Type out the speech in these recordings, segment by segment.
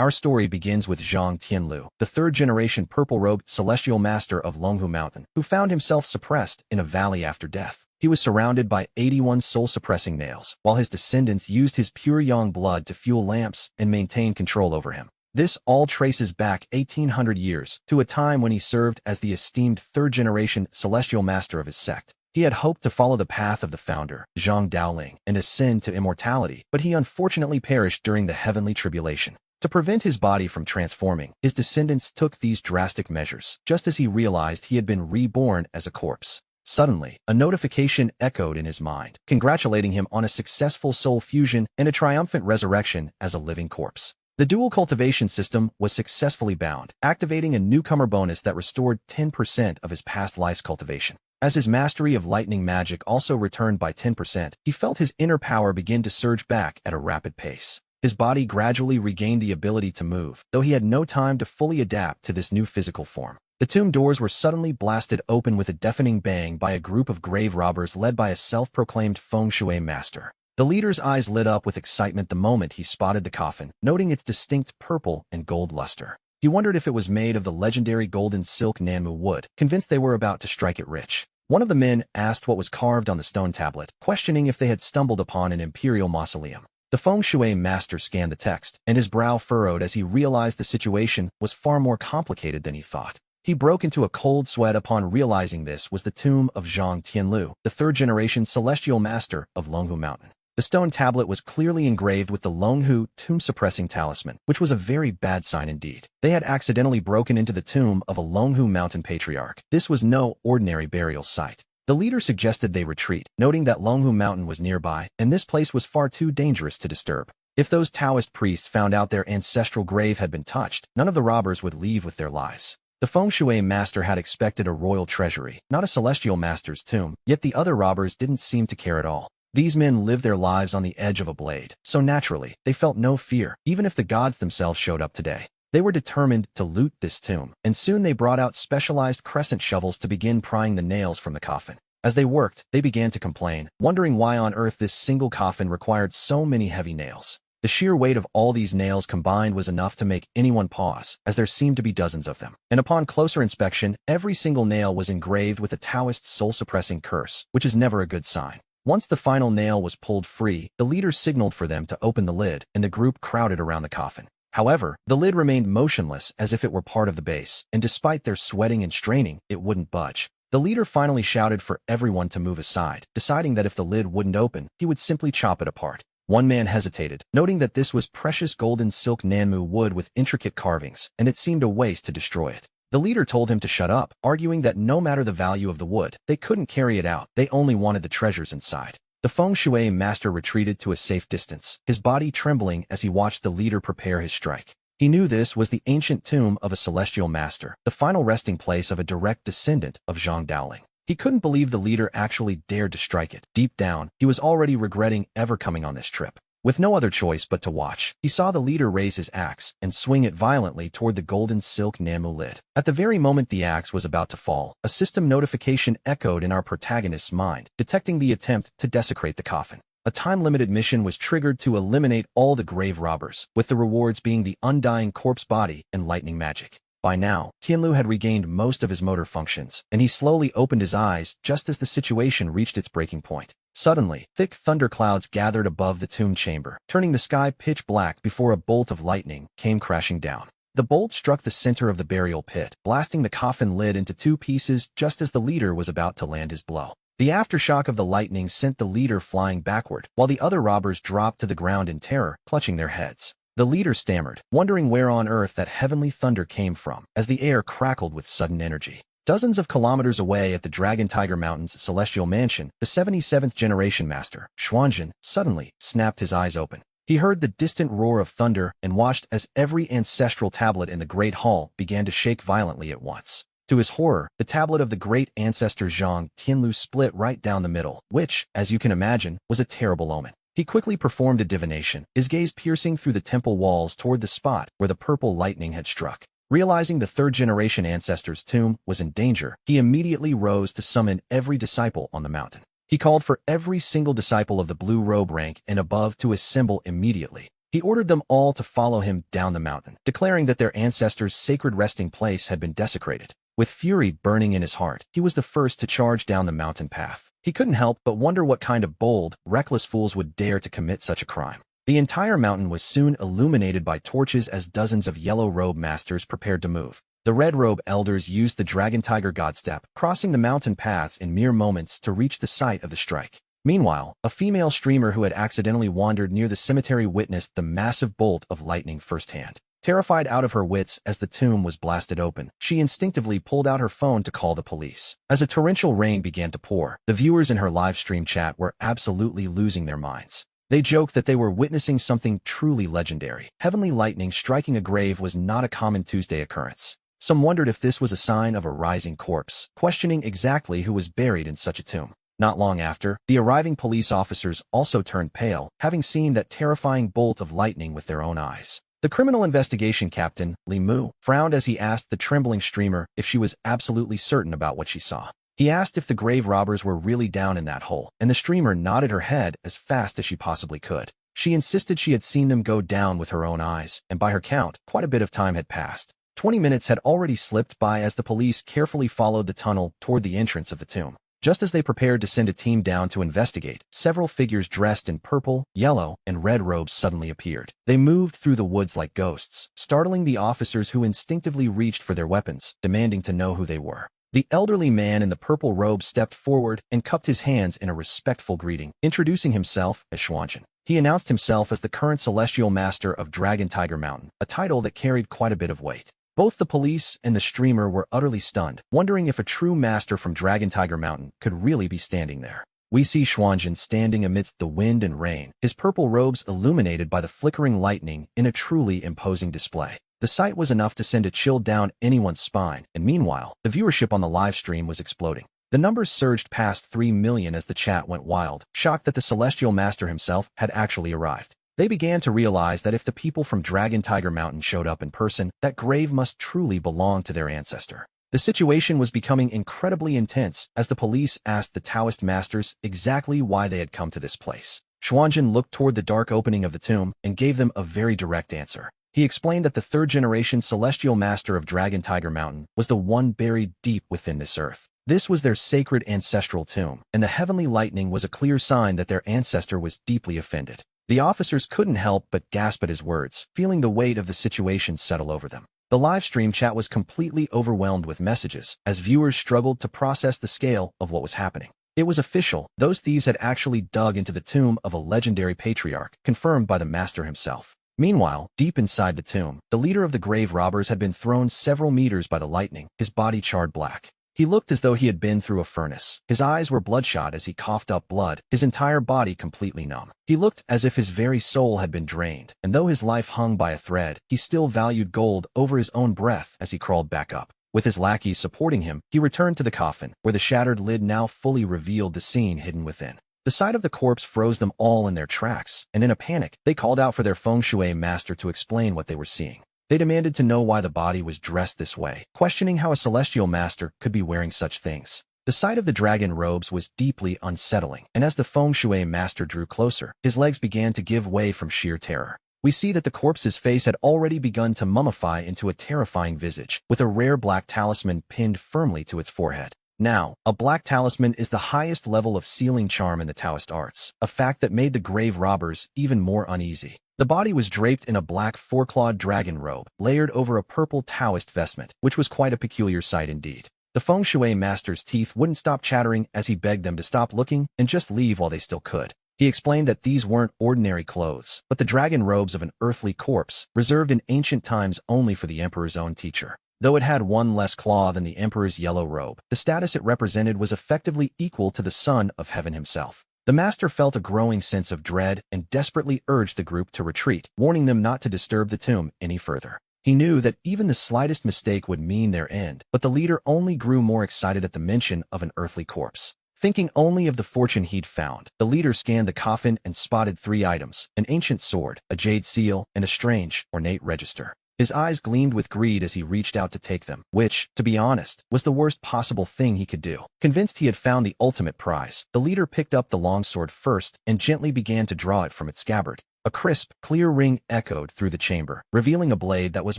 Our story begins with Zhang Tianlu, the third-generation purple-robed celestial master of Longhu Mountain, who found himself suppressed in a valley after death. He was surrounded by 81 soul-suppressing nails, while his descendants used his pure yang blood to fuel lamps and maintain control over him. This all traces back 1800 years to a time when he served as the esteemed third-generation celestial master of his sect. He had hoped to follow the path of the founder, Zhang Daoling, and ascend to immortality, but he unfortunately perished during the heavenly tribulation. To prevent his body from transforming, his descendants took these drastic measures, just as he realized he had been reborn as a corpse. Suddenly, a notification echoed in his mind, congratulating him on a successful soul fusion and a triumphant resurrection as a living corpse. The dual cultivation system was successfully bound, activating a newcomer bonus that restored 10% of his past life's cultivation. As his mastery of lightning magic also returned by 10%, he felt his inner power begin to surge back at a rapid pace. His body gradually regained the ability to move, though he had no time to fully adapt to this new physical form. The tomb doors were suddenly blasted open with a deafening bang by a group of grave robbers led by a self-proclaimed feng shui master. The leader's eyes lit up with excitement the moment he spotted the coffin, noting its distinct purple and gold luster. He wondered if it was made of the legendary golden silk Manwha wood, convinced they were about to strike it rich. One of the men asked what was carved on the stone tablet, questioning if they had stumbled upon an imperial mausoleum. The feng shui master scanned the text, and his brow furrowed as he realized the situation was far more complicated than he thought. He broke into a cold sweat upon realizing this was the tomb of Zhang Tianlu, the third-generation celestial master of Longhu Mountain. The stone tablet was clearly engraved with the Longhu tomb-suppressing talisman, which was a very bad sign indeed. They had accidentally broken into the tomb of a Longhu Mountain patriarch. This was no ordinary burial site. The leader suggested they retreat, noting that Longhu Mountain was nearby, and this place was far too dangerous to disturb. If those Taoist priests found out their ancestral grave had been touched, none of the robbers would leave with their lives. The feng shui master had expected a royal treasury, not a celestial master's tomb, yet the other robbers didn't seem to care at all. These men lived their lives on the edge of a blade, so naturally, they felt no fear, even if the gods themselves showed up today. They were determined to loot this tomb, and soon they brought out specialized crescent shovels to begin prying the nails from the coffin. As they worked, they began to complain, wondering why on earth this single coffin required so many heavy nails. The sheer weight of all these nails combined was enough to make anyone pause, as there seemed to be dozens of them. And upon closer inspection, every single nail was engraved with a Taoist soul-suppressing curse, which is never a good sign. Once the final nail was pulled free, the leader signaled for them to open the lid, and the group crowded around the coffin. However, the lid remained motionless as if it were part of the base, and despite their sweating and straining, it wouldn't budge. The leader finally shouted for everyone to move aside, deciding that if the lid wouldn't open, he would simply chop it apart. One man hesitated, noting that this was precious golden silk Manwha wood with intricate carvings, and it seemed a waste to destroy it. The leader told him to shut up, arguing that no matter the value of the wood, they couldn't carry it out, they only wanted the treasures inside. The feng shui master retreated to a safe distance, his body trembling as he watched the leader prepare his strike. He knew this was the ancient tomb of a celestial master, the final resting place of a direct descendant of Zhang Daoling. He couldn't believe the leader actually dared to strike it. Deep down, he was already regretting ever coming on this trip. With no other choice but to watch, he saw the leader raise his axe and swing it violently toward the golden silk Manwha lid. At the very moment the axe was about to fall, a system notification echoed in our protagonist's mind, detecting the attempt to desecrate the coffin. A time-limited mission was triggered to eliminate all the grave robbers, with the rewards being the undying corpse body and lightning magic. By now, Tianlu had regained most of his motor functions, and he slowly opened his eyes just as the situation reached its breaking point. Suddenly, thick thunderclouds gathered above the tomb chamber, turning the sky pitch black before a bolt of lightning came crashing down. The bolt struck the center of the burial pit, blasting the coffin lid into two pieces just as the leader was about to land his blow. The aftershock of the lightning sent the leader flying backward, while the other robbers dropped to the ground in terror, clutching their heads. The leader stammered, wondering where on earth that heavenly thunder came from, as the air crackled with sudden energy. Dozens of kilometers away at the Dragon Tiger Mountain's celestial mansion, the 77th generation master, Xuanzhen, suddenly snapped his eyes open. He heard the distant roar of thunder and watched as every ancestral tablet in the Great Hall began to shake violently at once. To his horror, the tablet of the great ancestor Zhang Tianlu split right down the middle, which, as you can imagine, was a terrible omen. He quickly performed a divination, his gaze piercing through the temple walls toward the spot where the purple lightning had struck. Realizing the third-generation ancestor's tomb was in danger, he immediately rose to summon every disciple on the mountain. He called for every single disciple of the blue robe rank and above to assemble immediately. He ordered them all to follow him down the mountain, declaring that their ancestors' sacred resting place had been desecrated. With fury burning in his heart, he was the first to charge down the mountain path. He couldn't help but wonder what kind of bold, reckless fools would dare to commit such a crime. The entire mountain was soon illuminated by torches as dozens of yellow-robe masters prepared to move. The red-robe elders used the dragon-tiger godstep, crossing the mountain paths in mere moments to reach the site of the strike. Meanwhile, a female streamer who had accidentally wandered near the cemetery witnessed the massive bolt of lightning firsthand. Terrified out of her wits as the tomb was blasted open, she instinctively pulled out her phone to call the police. As a torrential rain began to pour, the viewers in her live stream chat were absolutely losing their minds. They joked that they were witnessing something truly legendary. Heavenly lightning striking a grave was not a common Tuesday occurrence. Some wondered if this was a sign of a rising corpse, questioning exactly who was buried in such a tomb. Not long after, the arriving police officers also turned pale, having seen that terrifying bolt of lightning with their own eyes. The criminal investigation captain, Li Mu, frowned as he asked the trembling streamer if she was absolutely certain about what she saw. He asked if the grave robbers were really down in that hole, and the streamer nodded her head as fast as she possibly could. She insisted she had seen them go down with her own eyes, and by her count, quite a bit of time had passed. 20 minutes had already slipped by as the police carefully followed the tunnel toward the entrance of the tomb. Just as they prepared to send a team down to investigate, several figures dressed in purple, yellow, and red robes suddenly appeared. They moved through the woods like ghosts, startling the officers who instinctively reached for their weapons, demanding to know who they were. The elderly man in the purple robe stepped forward and cupped his hands in a respectful greeting, introducing himself as Xuanzhen. He announced himself as the current celestial master of Dragon Tiger Mountain, a title that carried quite a bit of weight. Both the police and the streamer were utterly stunned, wondering if a true master from Dragon Tiger Mountain could really be standing there. We see Xuanzhen standing amidst the wind and rain, his purple robes illuminated by the flickering lightning in a truly imposing display. The sight was enough to send a chill down anyone's spine, and meanwhile, the viewership on the live stream was exploding. The numbers surged past 3 million as the chat went wild, shocked that the Celestial Master himself had actually arrived. They began to realize that if the people from Dragon Tiger Mountain showed up in person, that grave must truly belong to their ancestor. The situation was becoming incredibly intense as the police asked the Taoist masters exactly why they had come to this place. Xuanzhen looked toward the dark opening of the tomb and gave them a very direct answer. He explained that the third-generation Celestial Master of Dragon Tiger Mountain was the one buried deep within this earth. This was their sacred ancestral tomb, and the heavenly lightning was a clear sign that their ancestor was deeply offended. The officers couldn't help but gasp at his words, feeling the weight of the situation settle over them. The live stream chat was completely overwhelmed with messages, as viewers struggled to process the scale of what was happening. It was official, those thieves had actually dug into the tomb of a legendary patriarch, confirmed by the master himself. Meanwhile, deep inside the tomb, the leader of the grave robbers had been thrown several meters by the lightning, his body charred black. He looked as though he had been through a furnace. His eyes were bloodshot as he coughed up blood, his entire body completely numb. He looked as if his very soul had been drained, and though his life hung by a thread, he still valued gold over his own breath as he crawled back up. With his lackeys supporting him, he returned to the coffin, where the shattered lid now fully revealed the scene hidden within. The sight of the corpse froze them all in their tracks, and in a panic, they called out for their feng shui master to explain what they were seeing. They demanded to know why the body was dressed this way, questioning how a celestial master could be wearing such things. The sight of the dragon robes was deeply unsettling, and as the feng shui master drew closer, his legs began to give way from sheer terror. We see that the corpse's face had already begun to mummify into a terrifying visage, with a rare black talisman pinned firmly to its forehead. Now, a black talisman is the highest level of sealing charm in the Taoist arts, a fact that made the grave robbers even more uneasy. The body was draped in a black four-clawed dragon robe, layered over a purple Taoist vestment, which was quite a peculiar sight indeed. The feng shui master's teeth wouldn't stop chattering as he begged them to stop looking and just leave while they still could. He explained that these weren't ordinary clothes, but the dragon robes of an earthly corpse, reserved in ancient times only for the emperor's own teacher. Though it had one less claw than the emperor's yellow robe, the status it represented was effectively equal to the son of heaven himself. The master felt a growing sense of dread and desperately urged the group to retreat, warning them not to disturb the tomb any further. He knew that even the slightest mistake would mean their end, but the leader only grew more excited at the mention of an earthly corpse. Thinking only of the fortune he'd found, the leader scanned the coffin and spotted 3 items: an ancient sword, a jade seal, and a strange, ornate register. His eyes gleamed with greed as he reached out to take them, which, to be honest, was the worst possible thing he could do. Convinced he had found the ultimate prize, the leader picked up the longsword first and gently began to draw it from its scabbard. A crisp, clear ring echoed through the chamber, revealing a blade that was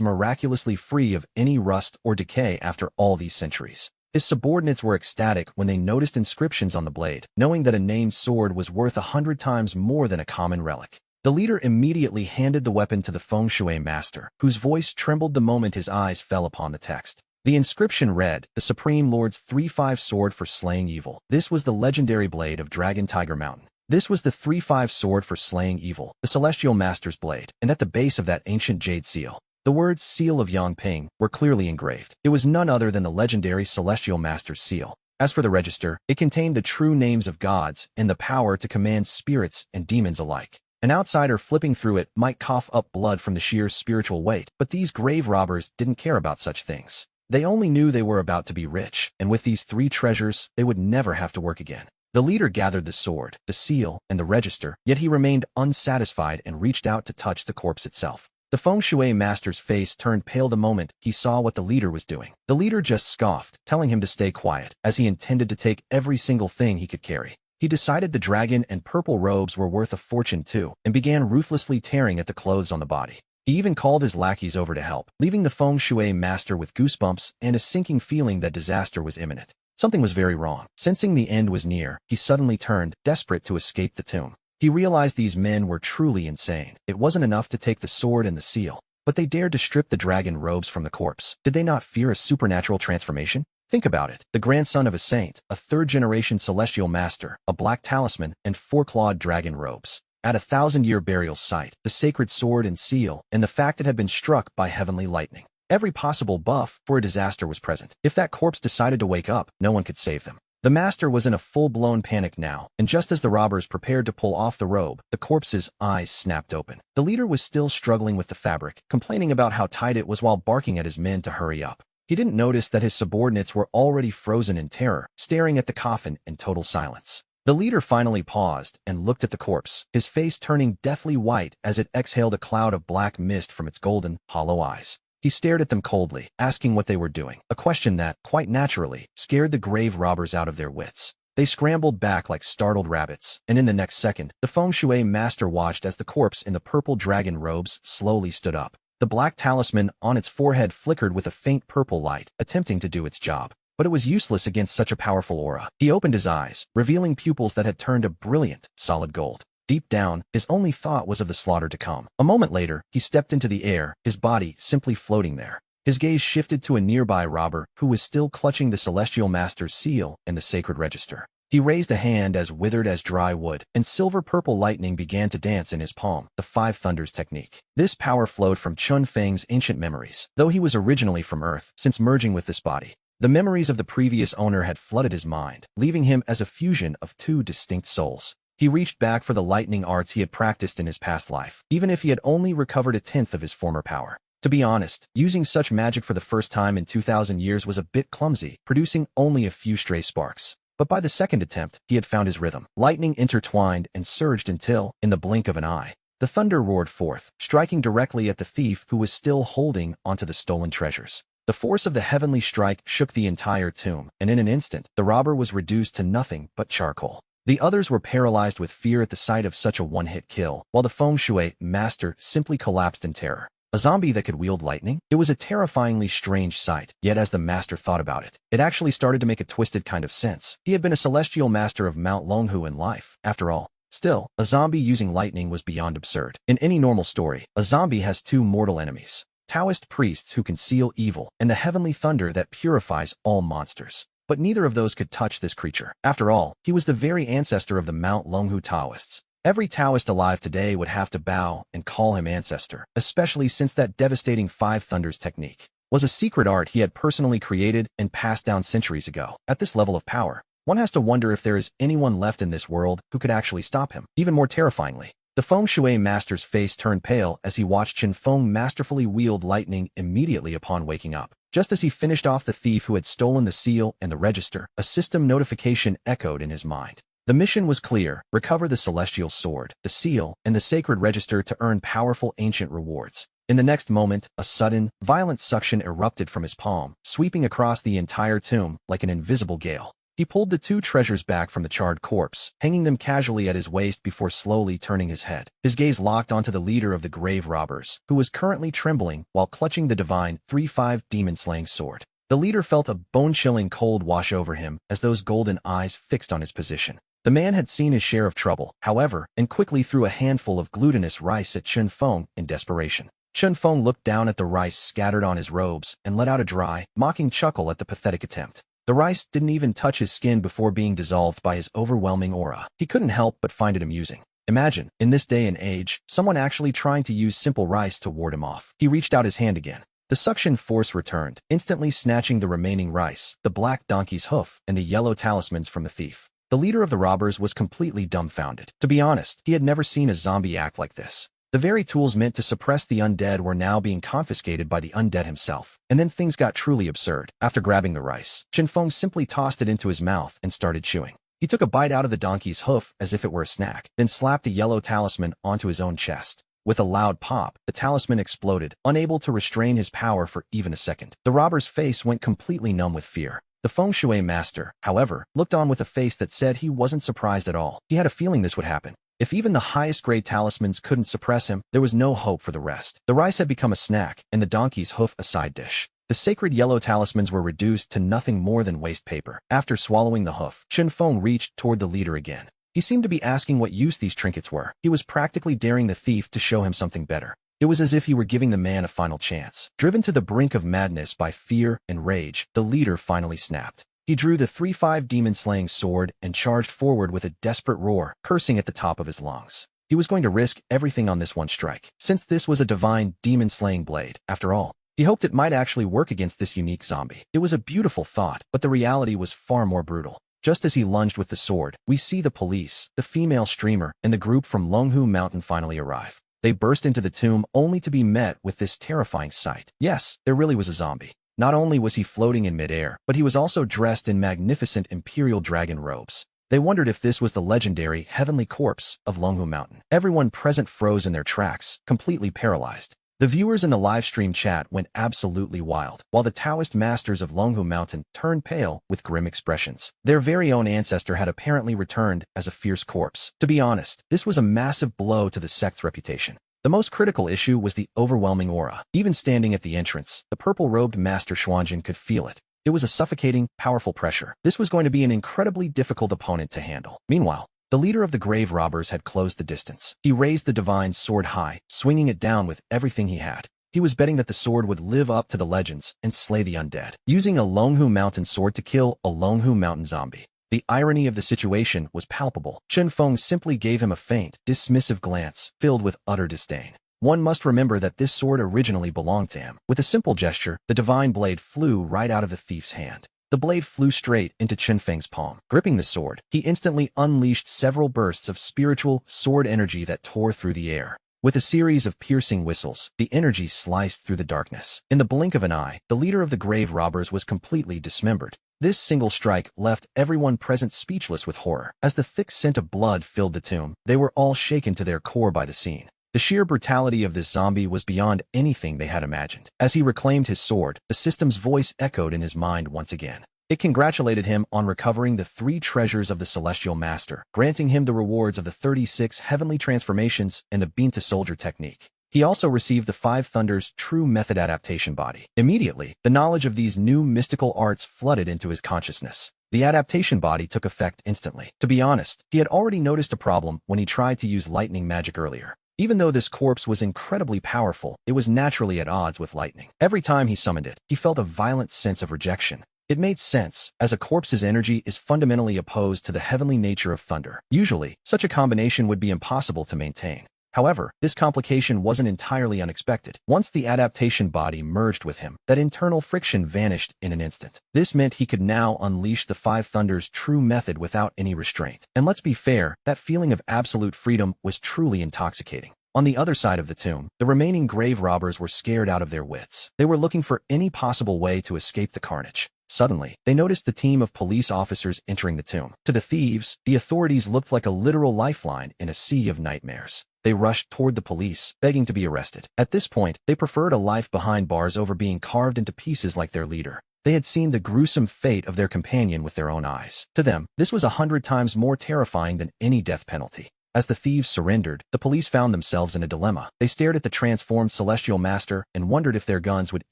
miraculously free of any rust or decay after all these centuries. His subordinates were ecstatic when they noticed inscriptions on the blade, knowing that a named sword was worth 100 times more than a common relic. The leader immediately handed the weapon to the feng shui master, whose voice trembled the moment his eyes fell upon the text. The inscription read, "The Supreme Lord's 3-5 sword for slaying evil." This was the legendary blade of Dragon Tiger Mountain. This was the 3-5 sword for slaying evil, the Celestial Master's blade, and at the base of that ancient jade seal, the words Seal of Yangping were clearly engraved. It was none other than the legendary Celestial Master's seal. As for the register, it contained the true names of gods and the power to command spirits and demons alike. An outsider flipping through it might cough up blood from the sheer spiritual weight, but these grave robbers didn't care about such things. They only knew they were about to be rich, and with these 3 treasures, they would never have to work again. The leader gathered the sword, the seal, and the register, yet he remained unsatisfied and reached out to touch the corpse itself. The feng shui master's face turned pale the moment he saw what the leader was doing. The leader just scoffed, telling him to stay quiet, as he intended to take every single thing he could carry. He decided the dragon and purple robes were worth a fortune too, and began ruthlessly tearing at the clothes on the body. He even called his lackeys over to help, leaving the feng shui master with goosebumps and a sinking feeling that disaster was imminent. Something was very wrong. Sensing the end was near, he suddenly turned, desperate to escape the tomb. He realized these men were truly insane. It wasn't enough to take the sword and the seal, but they dared to strip the dragon robes from the corpse. Did they not fear a supernatural transformation? Think about it. The grandson of a saint, a 3rd-generation celestial master, a black talisman, and 4-clawed dragon robes. At a 1,000-year burial site, the sacred sword and seal, and the fact it had been struck by heavenly lightning. Every possible buff for a disaster was present. If that corpse decided to wake up, no one could save them. The master was in a full-blown panic now, and just as the robbers prepared to pull off the robe, the corpse's eyes snapped open. The leader was still struggling with the fabric, complaining about how tight it was while barking at his men to hurry up. He didn't notice that his subordinates were already frozen in terror, staring at the coffin in total silence. The leader finally paused and looked at the corpse, his face turning deathly white as it exhaled a cloud of black mist from its golden, hollow eyes. He stared at them coldly, asking what they were doing, a question that, quite naturally, scared the grave robbers out of their wits. They scrambled back like startled rabbits, and in the next second, the feng shui master watched as the corpse in the purple dragon robes slowly stood up. The black talisman on its forehead flickered with a faint purple light, attempting to do its job. But it was useless against such a powerful aura. He opened his eyes, revealing pupils that had turned a brilliant, solid gold. Deep down, his only thought was of the slaughter to come. A moment later, he stepped into the air, his body simply floating there. His gaze shifted to a nearby robber who was still clutching the Celestial Master's seal and the sacred register. He raised a hand as withered as dry wood, and silver-purple lightning began to dance in his palm, the 5 Thunders technique. This power flowed from Chun Feng's ancient memories, though he was originally from Earth, since merging with this body. The memories of the previous owner had flooded his mind, leaving him as a fusion of 2 distinct souls. He reached back for the lightning arts he had practiced in his past life, even if he had only recovered 1/10 of his former power. To be honest, using such magic for the first time in 2,000 years was a bit clumsy, producing only a few stray sparks. But by the second attempt, he had found his rhythm. Lightning intertwined and surged until, in the blink of an eye, the thunder roared forth, striking directly at the thief who was still holding onto the stolen treasures. The force of the heavenly strike shook the entire tomb, and in an instant, the robber was reduced to nothing but charcoal. The others were paralyzed with fear at the sight of such a one-hit kill, while the feng shui master simply collapsed in terror. A zombie that could wield lightning? It was a terrifyingly strange sight, yet as the master thought about it, it actually started to make a twisted kind of sense. He had been a celestial master of Mount Longhu in life, after all. Still, a zombie using lightning was beyond absurd. In any normal story, a zombie has 2 mortal enemies: Taoist priests who conceal evil, and the heavenly thunder that purifies all monsters. But neither of those could touch this creature. After all, he was the very ancestor of the Mount Longhu Taoists. Every Taoist alive today would have to bow and call him ancestor, especially since that devastating 5 Thunders technique was a secret art he had personally created and passed down centuries ago. At this level of power, one has to wonder if there is anyone left in this world who could actually stop him. Even more terrifyingly, the feng shui master's face turned pale as he watched Qin Feng masterfully wield lightning immediately upon waking up. Just as he finished off the thief who had stolen the seal and the register, a system notification echoed in his mind. The mission was clear: recover the celestial sword, the seal, and the sacred register to earn powerful ancient rewards. In the next moment, a sudden, violent suction erupted from his palm, sweeping across the entire tomb like an invisible gale. He pulled the two treasures back from the charred corpse, hanging them casually at his waist before slowly turning his head. His gaze locked onto the leader of the grave robbers, who was currently trembling while clutching the divine 3-5 demon-slaying sword. The leader felt a bone-chilling cold wash over him as those golden eyes fixed on his position. The man had seen his share of trouble, however, and quickly threw a handful of glutinous rice at Chen Feng in desperation. Chen Feng looked down at the rice scattered on his robes and let out a dry, mocking chuckle at the pathetic attempt. The rice didn't even touch his skin before being dissolved by his overwhelming aura. He couldn't help but find it amusing. Imagine, in this day and age, someone actually trying to use simple rice to ward him off. He reached out his hand again. The suction force returned, instantly snatching the remaining rice, the black donkey's hoof, and the yellow talismans from the thief. The leader of the robbers was completely dumbfounded. To be honest, he had never seen a zombie act like this. The very tools meant to suppress the undead were now being confiscated by the undead himself. And then things got truly absurd. After grabbing the rice, Chen Feng simply tossed it into his mouth and started chewing. He took a bite out of the donkey's hoof as if it were a snack, then slapped the yellow talisman onto his own chest. With a loud pop, the talisman exploded, unable to restrain his power for even a second. The robber's face went completely numb with fear. The feng shui master, however, looked on with a face that said he wasn't surprised at all. He had a feeling this would happen. If even the highest-grade talismans couldn't suppress him, there was no hope for the rest. The rice had become a snack, and the donkey's hoof a side dish. The sacred yellow talismans were reduced to nothing more than waste paper. After swallowing the hoof, Chen Feng reached toward the leader again. He seemed to be asking what use these trinkets were. He was practically daring the thief to show him something better. It was as if he were giving the man a final chance. Driven to the brink of madness by fear and rage, the leader finally snapped. He drew the 3-5 demon-slaying sword and charged forward with a desperate roar, cursing at the top of his lungs. He was going to risk everything on this one strike, since this was a divine demon-slaying blade. After all, he hoped it might actually work against this unique zombie. It was a beautiful thought, but the reality was far more brutal. Just as he lunged with the sword, we see the police, the female streamer, and the group from Longhu Mountain finally arrive. They burst into the tomb only to be met with this terrifying sight. Yes, there really was a zombie. Not only was he floating in midair, but he was also dressed in magnificent imperial dragon robes. They wondered if this was the legendary heavenly corpse of Longhu Mountain. Everyone present froze in their tracks, completely paralyzed. The viewers in the live stream chat went absolutely wild, while the Taoist masters of Longhu Mountain turned pale with grim expressions. Their very own ancestor had apparently returned as a fierce corpse. To be honest, this was a massive blow to the sect's reputation. The most critical issue was the overwhelming aura. Even standing at the entrance, the purple-robed Master Xuanjin could feel it. It was a suffocating, powerful pressure. This was going to be an incredibly difficult opponent to handle. Meanwhile, the leader of the grave robbers had closed the distance. He raised the divine sword high, swinging it down with everything he had. He was betting that the sword would live up to the legends and slay the undead, using a Longhu Mountain sword to kill a Longhu Mountain zombie. The irony of the situation was palpable. Chen Feng simply gave him a faint, dismissive glance, filled with utter disdain. One must remember that this sword originally belonged to him. With a simple gesture, the divine blade flew right out of the thief's hand. The blade flew straight into Chen Feng's palm. Gripping the sword, he instantly unleashed several bursts of spiritual sword energy that tore through the air. With a series of piercing whistles, the energy sliced through the darkness. In the blink of an eye, the leader of the grave robbers was completely dismembered. This single strike left everyone present speechless with horror. As the thick scent of blood filled the tomb, they were all shaken to their core by the scene. The sheer brutality of this zombie was beyond anything they had imagined. As he reclaimed his sword, the system's voice echoed in his mind once again. It congratulated him on recovering the 3 treasures of the Celestial Master, granting him the rewards of the 36 heavenly transformations and the Bean to Soldier technique. He also received the 5 Thunders True Method Adaptation Body. Immediately, the knowledge of these new mystical arts flooded into his consciousness. The adaptation body took effect instantly. To be honest, he had already noticed a problem when he tried to use lightning magic earlier. Even though this corpse was incredibly powerful, it was naturally at odds with lightning. Every time he summoned it, he felt a violent sense of rejection. It made sense, as a corpse's energy is fundamentally opposed to the heavenly nature of thunder. Usually, such a combination would be impossible to maintain. However, this complication wasn't entirely unexpected. Once the adaptation body merged with him, that internal friction vanished in an instant. This meant he could now unleash the 5 Thunders True Method without any restraint. And let's be fair, that feeling of absolute freedom was truly intoxicating. On the other side of the tomb, the remaining grave robbers were scared out of their wits. They were looking for any possible way to escape the carnage. Suddenly, they noticed the team of police officers entering the tomb. To the thieves, the authorities looked like a literal lifeline in a sea of nightmares. They rushed toward the police, begging to be arrested. At this point, they preferred a life behind bars over being carved into pieces like their leader. They had seen the gruesome fate of their companion with their own eyes. To them, this was 100 times more terrifying than any death penalty. As the thieves surrendered, the police found themselves in a dilemma. They stared at the transformed Celestial Master and wondered if their guns would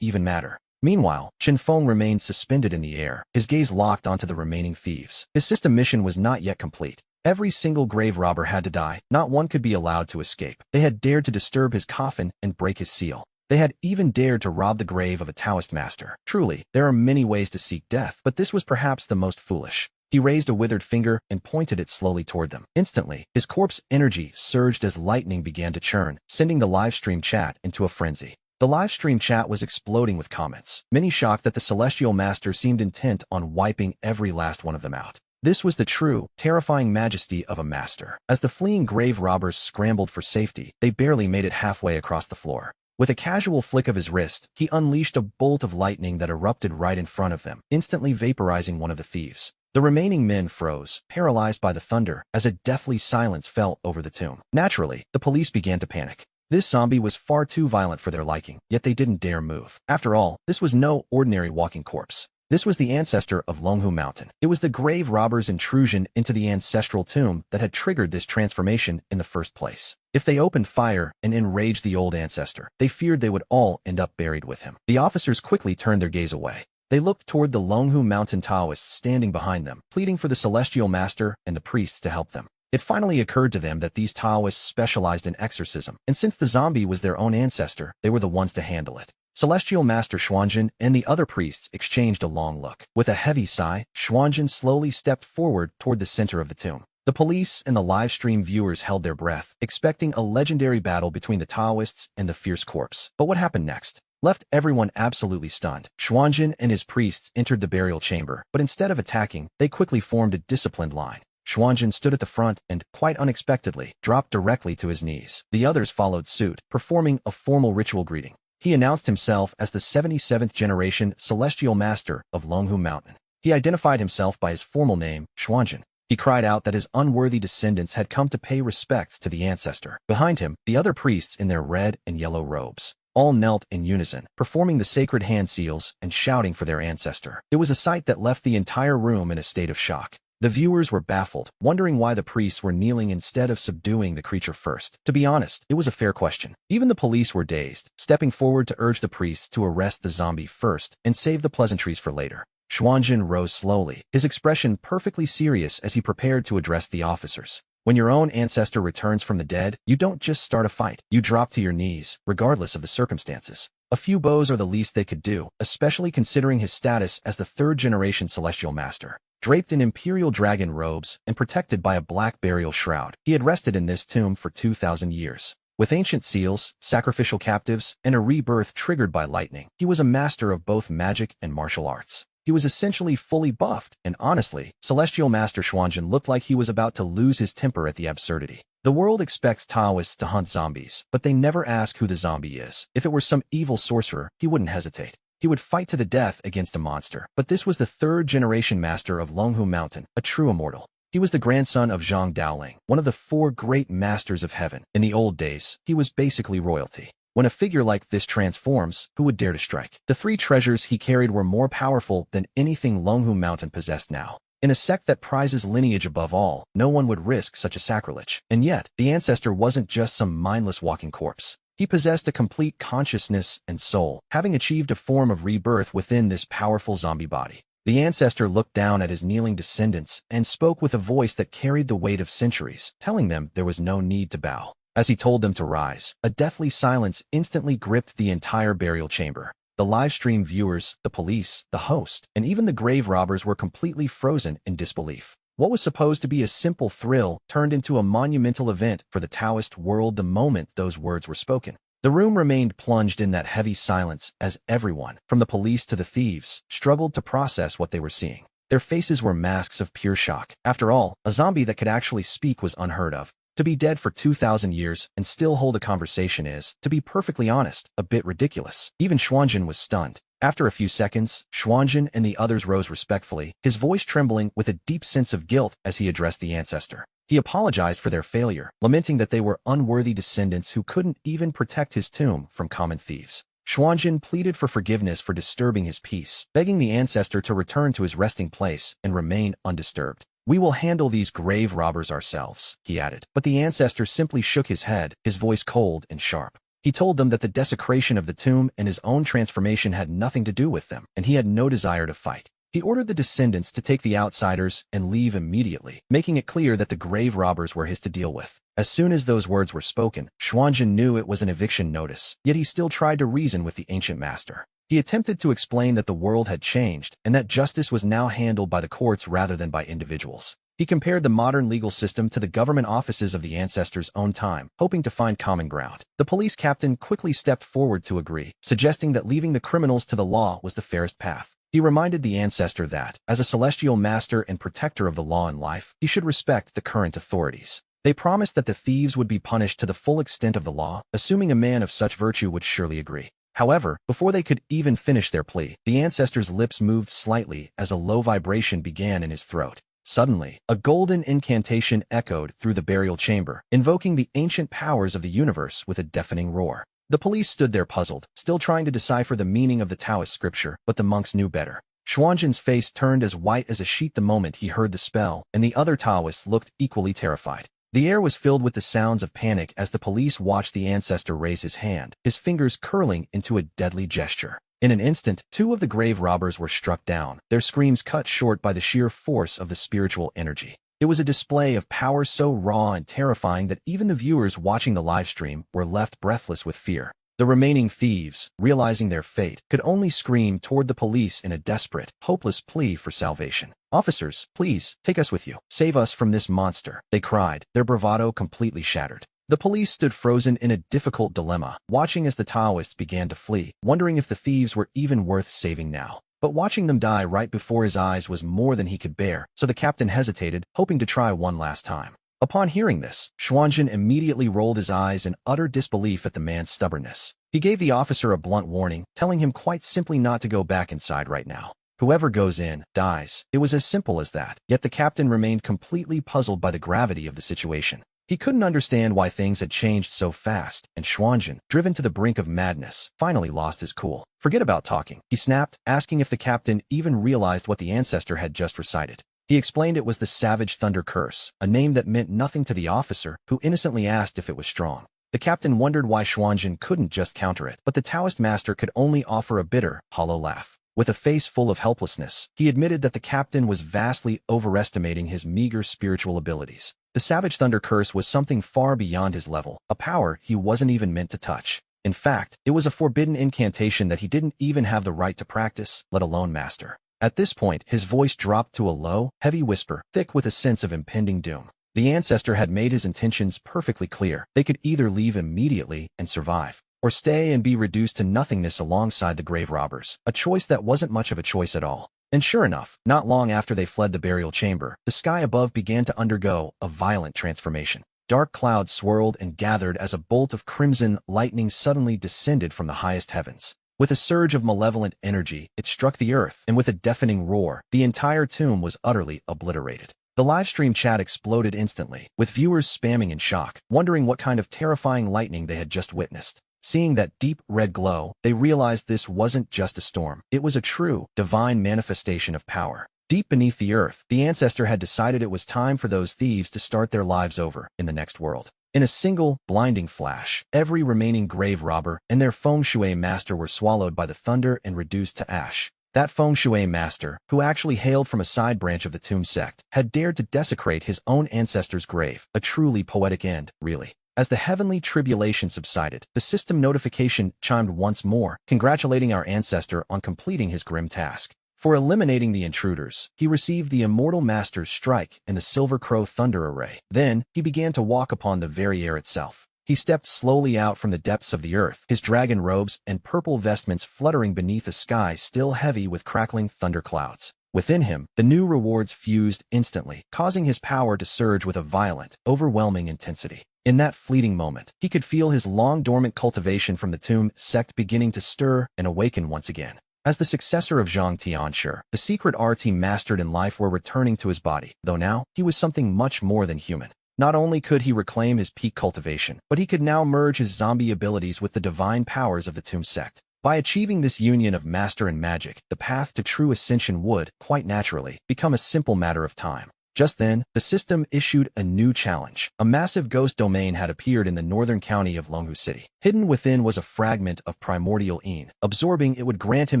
even matter. Meanwhile, Chen Feng remained suspended in the air, his gaze locked onto the remaining thieves. His system mission was not yet complete. Every single grave robber had to die, not one could be allowed to escape. They had dared to disturb his coffin and break his seal. They had even dared to rob the grave of a Taoist master. Truly, there are many ways to seek death, but this was perhaps the most foolish. He raised a withered finger and pointed it slowly toward them. Instantly, his corpse energy surged as lightning began to churn, sending the livestream chat into a frenzy. The livestream chat was exploding with comments, many shocked that the Celestial Master seemed intent on wiping every last one of them out. This was the true, terrifying majesty of a master. As the fleeing grave robbers scrambled for safety, they barely made it halfway across the floor. With a casual flick of his wrist, he unleashed a bolt of lightning that erupted right in front of them, instantly vaporizing one of the thieves. The remaining men froze, paralyzed by the thunder, as a deathly silence fell over the tomb. Naturally, the police began to panic. This zombie was far too violent for their liking, yet they didn't dare move. After all, this was no ordinary walking corpse. This was the ancestor of Longhu Mountain. It was the grave robber's intrusion into the ancestral tomb that had triggered this transformation in the first place. If they opened fire and enraged the old ancestor, they feared they would all end up buried with him. The officers quickly turned their gaze away. They looked toward the Longhu Mountain Taoists standing behind them, pleading for the Celestial Master and the priests to help them. It finally occurred to them that these Taoists specialized in exorcism, and since the zombie was their own ancestor, they were the ones to handle it. Celestial Master Xuanzhen and the other priests exchanged a long look. With a heavy sigh, Xuanzhen slowly stepped forward toward the center of the tomb. The police and the live stream viewers held their breath, expecting a legendary battle between the Taoists and the fierce corpse. But what happened next left everyone absolutely stunned. Xuanzhen and his priests entered the burial chamber, but instead of attacking, they quickly formed a disciplined line. Xuanzhen stood at the front and, quite unexpectedly, dropped directly to his knees. The others followed suit, performing a formal ritual greeting. He announced himself as the 77th generation Celestial Master of Longhu Mountain. He identified himself by his formal name, Xuanzhen. He cried out that his unworthy descendants had come to pay respects to the ancestor. Behind him, the other priests in their red and yellow robes all knelt in unison, performing the sacred hand seals and shouting for their ancestor. It was a sight that left the entire room in a state of shock. The viewers were baffled, wondering why the priests were kneeling instead of subduing the creature first. To be honest, it was a fair question. Even the police were dazed, stepping forward to urge the priests to arrest the zombie first and save the pleasantries for later. Xuanzhen rose slowly, his expression perfectly serious as he prepared to address the officers. When your own ancestor returns from the dead, you don't just start a fight. You drop to your knees, regardless of the circumstances. A few bows are the least they could do, especially considering his status as the third-generation Celestial Master. Draped in imperial dragon robes and protected by a black burial shroud, he had rested in this tomb for 2,000 years. With ancient seals, sacrificial captives, and a rebirth triggered by lightning, he was a master of both magic and martial arts. He was essentially fully buffed, and honestly, Celestial Master Xuanzhen looked like he was about to lose his temper at the absurdity. The world expects Taoists to hunt zombies, but they never ask who the zombie is. If it were some evil sorcerer, he wouldn't hesitate. He would fight to the death against a monster. But this was the third-generation master of Longhu Mountain, a true immortal. He was the grandson of Zhang Daoling, one of the 4 great masters of heaven. In the old days, he was basically royalty. When a figure like this transforms, who would dare to strike? The 3 treasures he carried were more powerful than anything Longhu Mountain possessed now. In a sect that prizes lineage above all, no one would risk such a sacrilege. And yet, the ancestor wasn't just some mindless walking corpse. He possessed a complete consciousness and soul, having achieved a form of rebirth within this powerful zombie body. The ancestor looked down at his kneeling descendants and spoke with a voice that carried the weight of centuries, telling them there was no need to bow. As he told them to rise, a deathly silence instantly gripped the entire burial chamber. The livestream viewers, the police, the host, and even the grave robbers were completely frozen in disbelief. What was supposed to be a simple thrill turned into a monumental event for the Taoist world the moment those words were spoken. The room remained plunged in that heavy silence as everyone, from the police to the thieves, struggled to process what they were seeing. Their faces were masks of pure shock. After all, a zombie that could actually speak was unheard of. To be dead for 2,000 years and still hold a conversation is, to be perfectly honest, a bit ridiculous. Even Xuanzhen was stunned. After a few seconds, Xuanzhen and the others rose respectfully, his voice trembling with a deep sense of guilt as he addressed the ancestor. He apologized for their failure, lamenting that they were unworthy descendants who couldn't even protect his tomb from common thieves. Xuanjin pleaded for forgiveness for disturbing his peace, begging the ancestor to return to his resting place and remain undisturbed. "We will handle these grave robbers ourselves," he added. But the ancestor simply shook his head, his voice cold and sharp. He told them that the desecration of the tomb and his own transformation had nothing to do with them, and he had no desire to fight. He ordered the descendants to take the outsiders and leave immediately, making it clear that the grave robbers were his to deal with. As soon as those words were spoken, Xuanjin knew it was an eviction notice, yet he still tried to reason with the ancient master. He attempted to explain that the world had changed and that justice was now handled by the courts rather than by individuals. He compared the modern legal system to the government offices of the ancestors' own time, hoping to find common ground. The police captain quickly stepped forward to agree, suggesting that leaving the criminals to the law was the fairest path. He reminded the ancestor that, as a celestial master and protector of the law and life, he should respect the current authorities. They promised that the thieves would be punished to the full extent of the law, assuming a man of such virtue would surely agree. However, before they could even finish their plea, the ancestor's lips moved slightly as a low vibration began in his throat. Suddenly, a golden incantation echoed through the burial chamber, invoking the ancient powers of the universe with a deafening roar. The police stood there puzzled, still trying to decipher the meaning of the Taoist scripture, but the monks knew better. Xuanjin's face turned as white as a sheet the moment he heard the spell, and the other Taoists looked equally terrified. The air was filled with the sounds of panic as the police watched the ancestor raise his hand, his fingers curling into a deadly gesture. In an instant, two of the grave robbers were struck down, their screams cut short by the sheer force of the spiritual energy. It was a display of power so raw and terrifying that even the viewers watching the livestream were left breathless with fear. The remaining thieves, realizing their fate, could only scream toward the police in a desperate, hopeless plea for salvation. "Officers, please, take us with you. Save us from this monster," they cried, their bravado completely shattered. The police stood frozen in a difficult dilemma, watching as the Taoists began to flee, wondering if the thieves were even worth saving now. But watching them die right before his eyes was more than he could bear, so the captain hesitated, hoping to try one last time. Upon hearing this, Xuanjin immediately rolled his eyes in utter disbelief at the man's stubbornness. He gave the officer a blunt warning, telling him quite simply not to go back inside right now. Whoever goes in, dies. It was as simple as that, yet the captain remained completely puzzled by the gravity of the situation. He couldn't understand why things had changed so fast, and Xuanjin, driven to the brink of madness, finally lost his cool. "Forget about talking," he snapped, asking if the captain even realized what the ancestor had just recited. He explained it was the Savage Thunder Curse, a name that meant nothing to the officer, who innocently asked if it was strong. The captain wondered why Xuanjin couldn't just counter it, but the Taoist master could only offer a bitter, hollow laugh. With a face full of helplessness, he admitted that the captain was vastly overestimating his meager spiritual abilities. The Savage Thunder Curse was something far beyond his level, a power he wasn't even meant to touch. In fact, it was a forbidden incantation that he didn't even have the right to practice, let alone master. At this point, his voice dropped to a low, heavy whisper, thick with a sense of impending doom. The ancestor had made his intentions perfectly clear. They could either leave immediately and survive, or stay and be reduced to nothingness alongside the grave robbers, a choice that wasn't much of a choice at all. And sure enough, not long after they fled the burial chamber, the sky above began to undergo a violent transformation. Dark clouds swirled and gathered as a bolt of crimson lightning suddenly descended from the highest heavens. With a surge of malevolent energy, it struck the earth, and with a deafening roar, the entire tomb was utterly obliterated. The livestream chat exploded instantly, with viewers spamming in shock, wondering what kind of terrifying lightning they had just witnessed. Seeing that deep red glow, they realized this wasn't just a storm. It was a true, divine manifestation of power. Deep beneath the earth, the ancestor had decided it was time for those thieves to start their lives over in the next world. In a single, blinding flash, every remaining grave robber and their feng shui master were swallowed by the thunder and reduced to ash. That feng shui master, who actually hailed from a side branch of the tomb sect, had dared to desecrate his own ancestor's grave, a truly poetic end, really. As the heavenly tribulation subsided, the system notification chimed once more, congratulating our ancestor on completing his grim task. For eliminating the intruders, he received the Immortal Master's strike and the Silver Crow Thunder Array. Then, he began to walk upon the very air itself. He stepped slowly out from the depths of the earth, his dragon robes and purple vestments fluttering beneath a sky still heavy with crackling thunderclouds. Within him, the new rewards fused instantly, causing his power to surge with a violent, overwhelming intensity. In that fleeting moment, he could feel his long-dormant cultivation from the tomb sect beginning to stir and awaken once again. As the successor of Zhang Tianshi, the secret arts he mastered in life were returning to his body, though now, he was something much more than human. Not only could he reclaim his peak cultivation, but he could now merge his zombie abilities with the divine powers of the tomb sect. By achieving this union of master and magic, the path to true ascension would, quite naturally, become a simple matter of time. Just then, the system issued a new challenge. A massive ghost domain had appeared in the northern county of Longhu City. Hidden within was a fragment of primordial Een. Absorbing it would grant him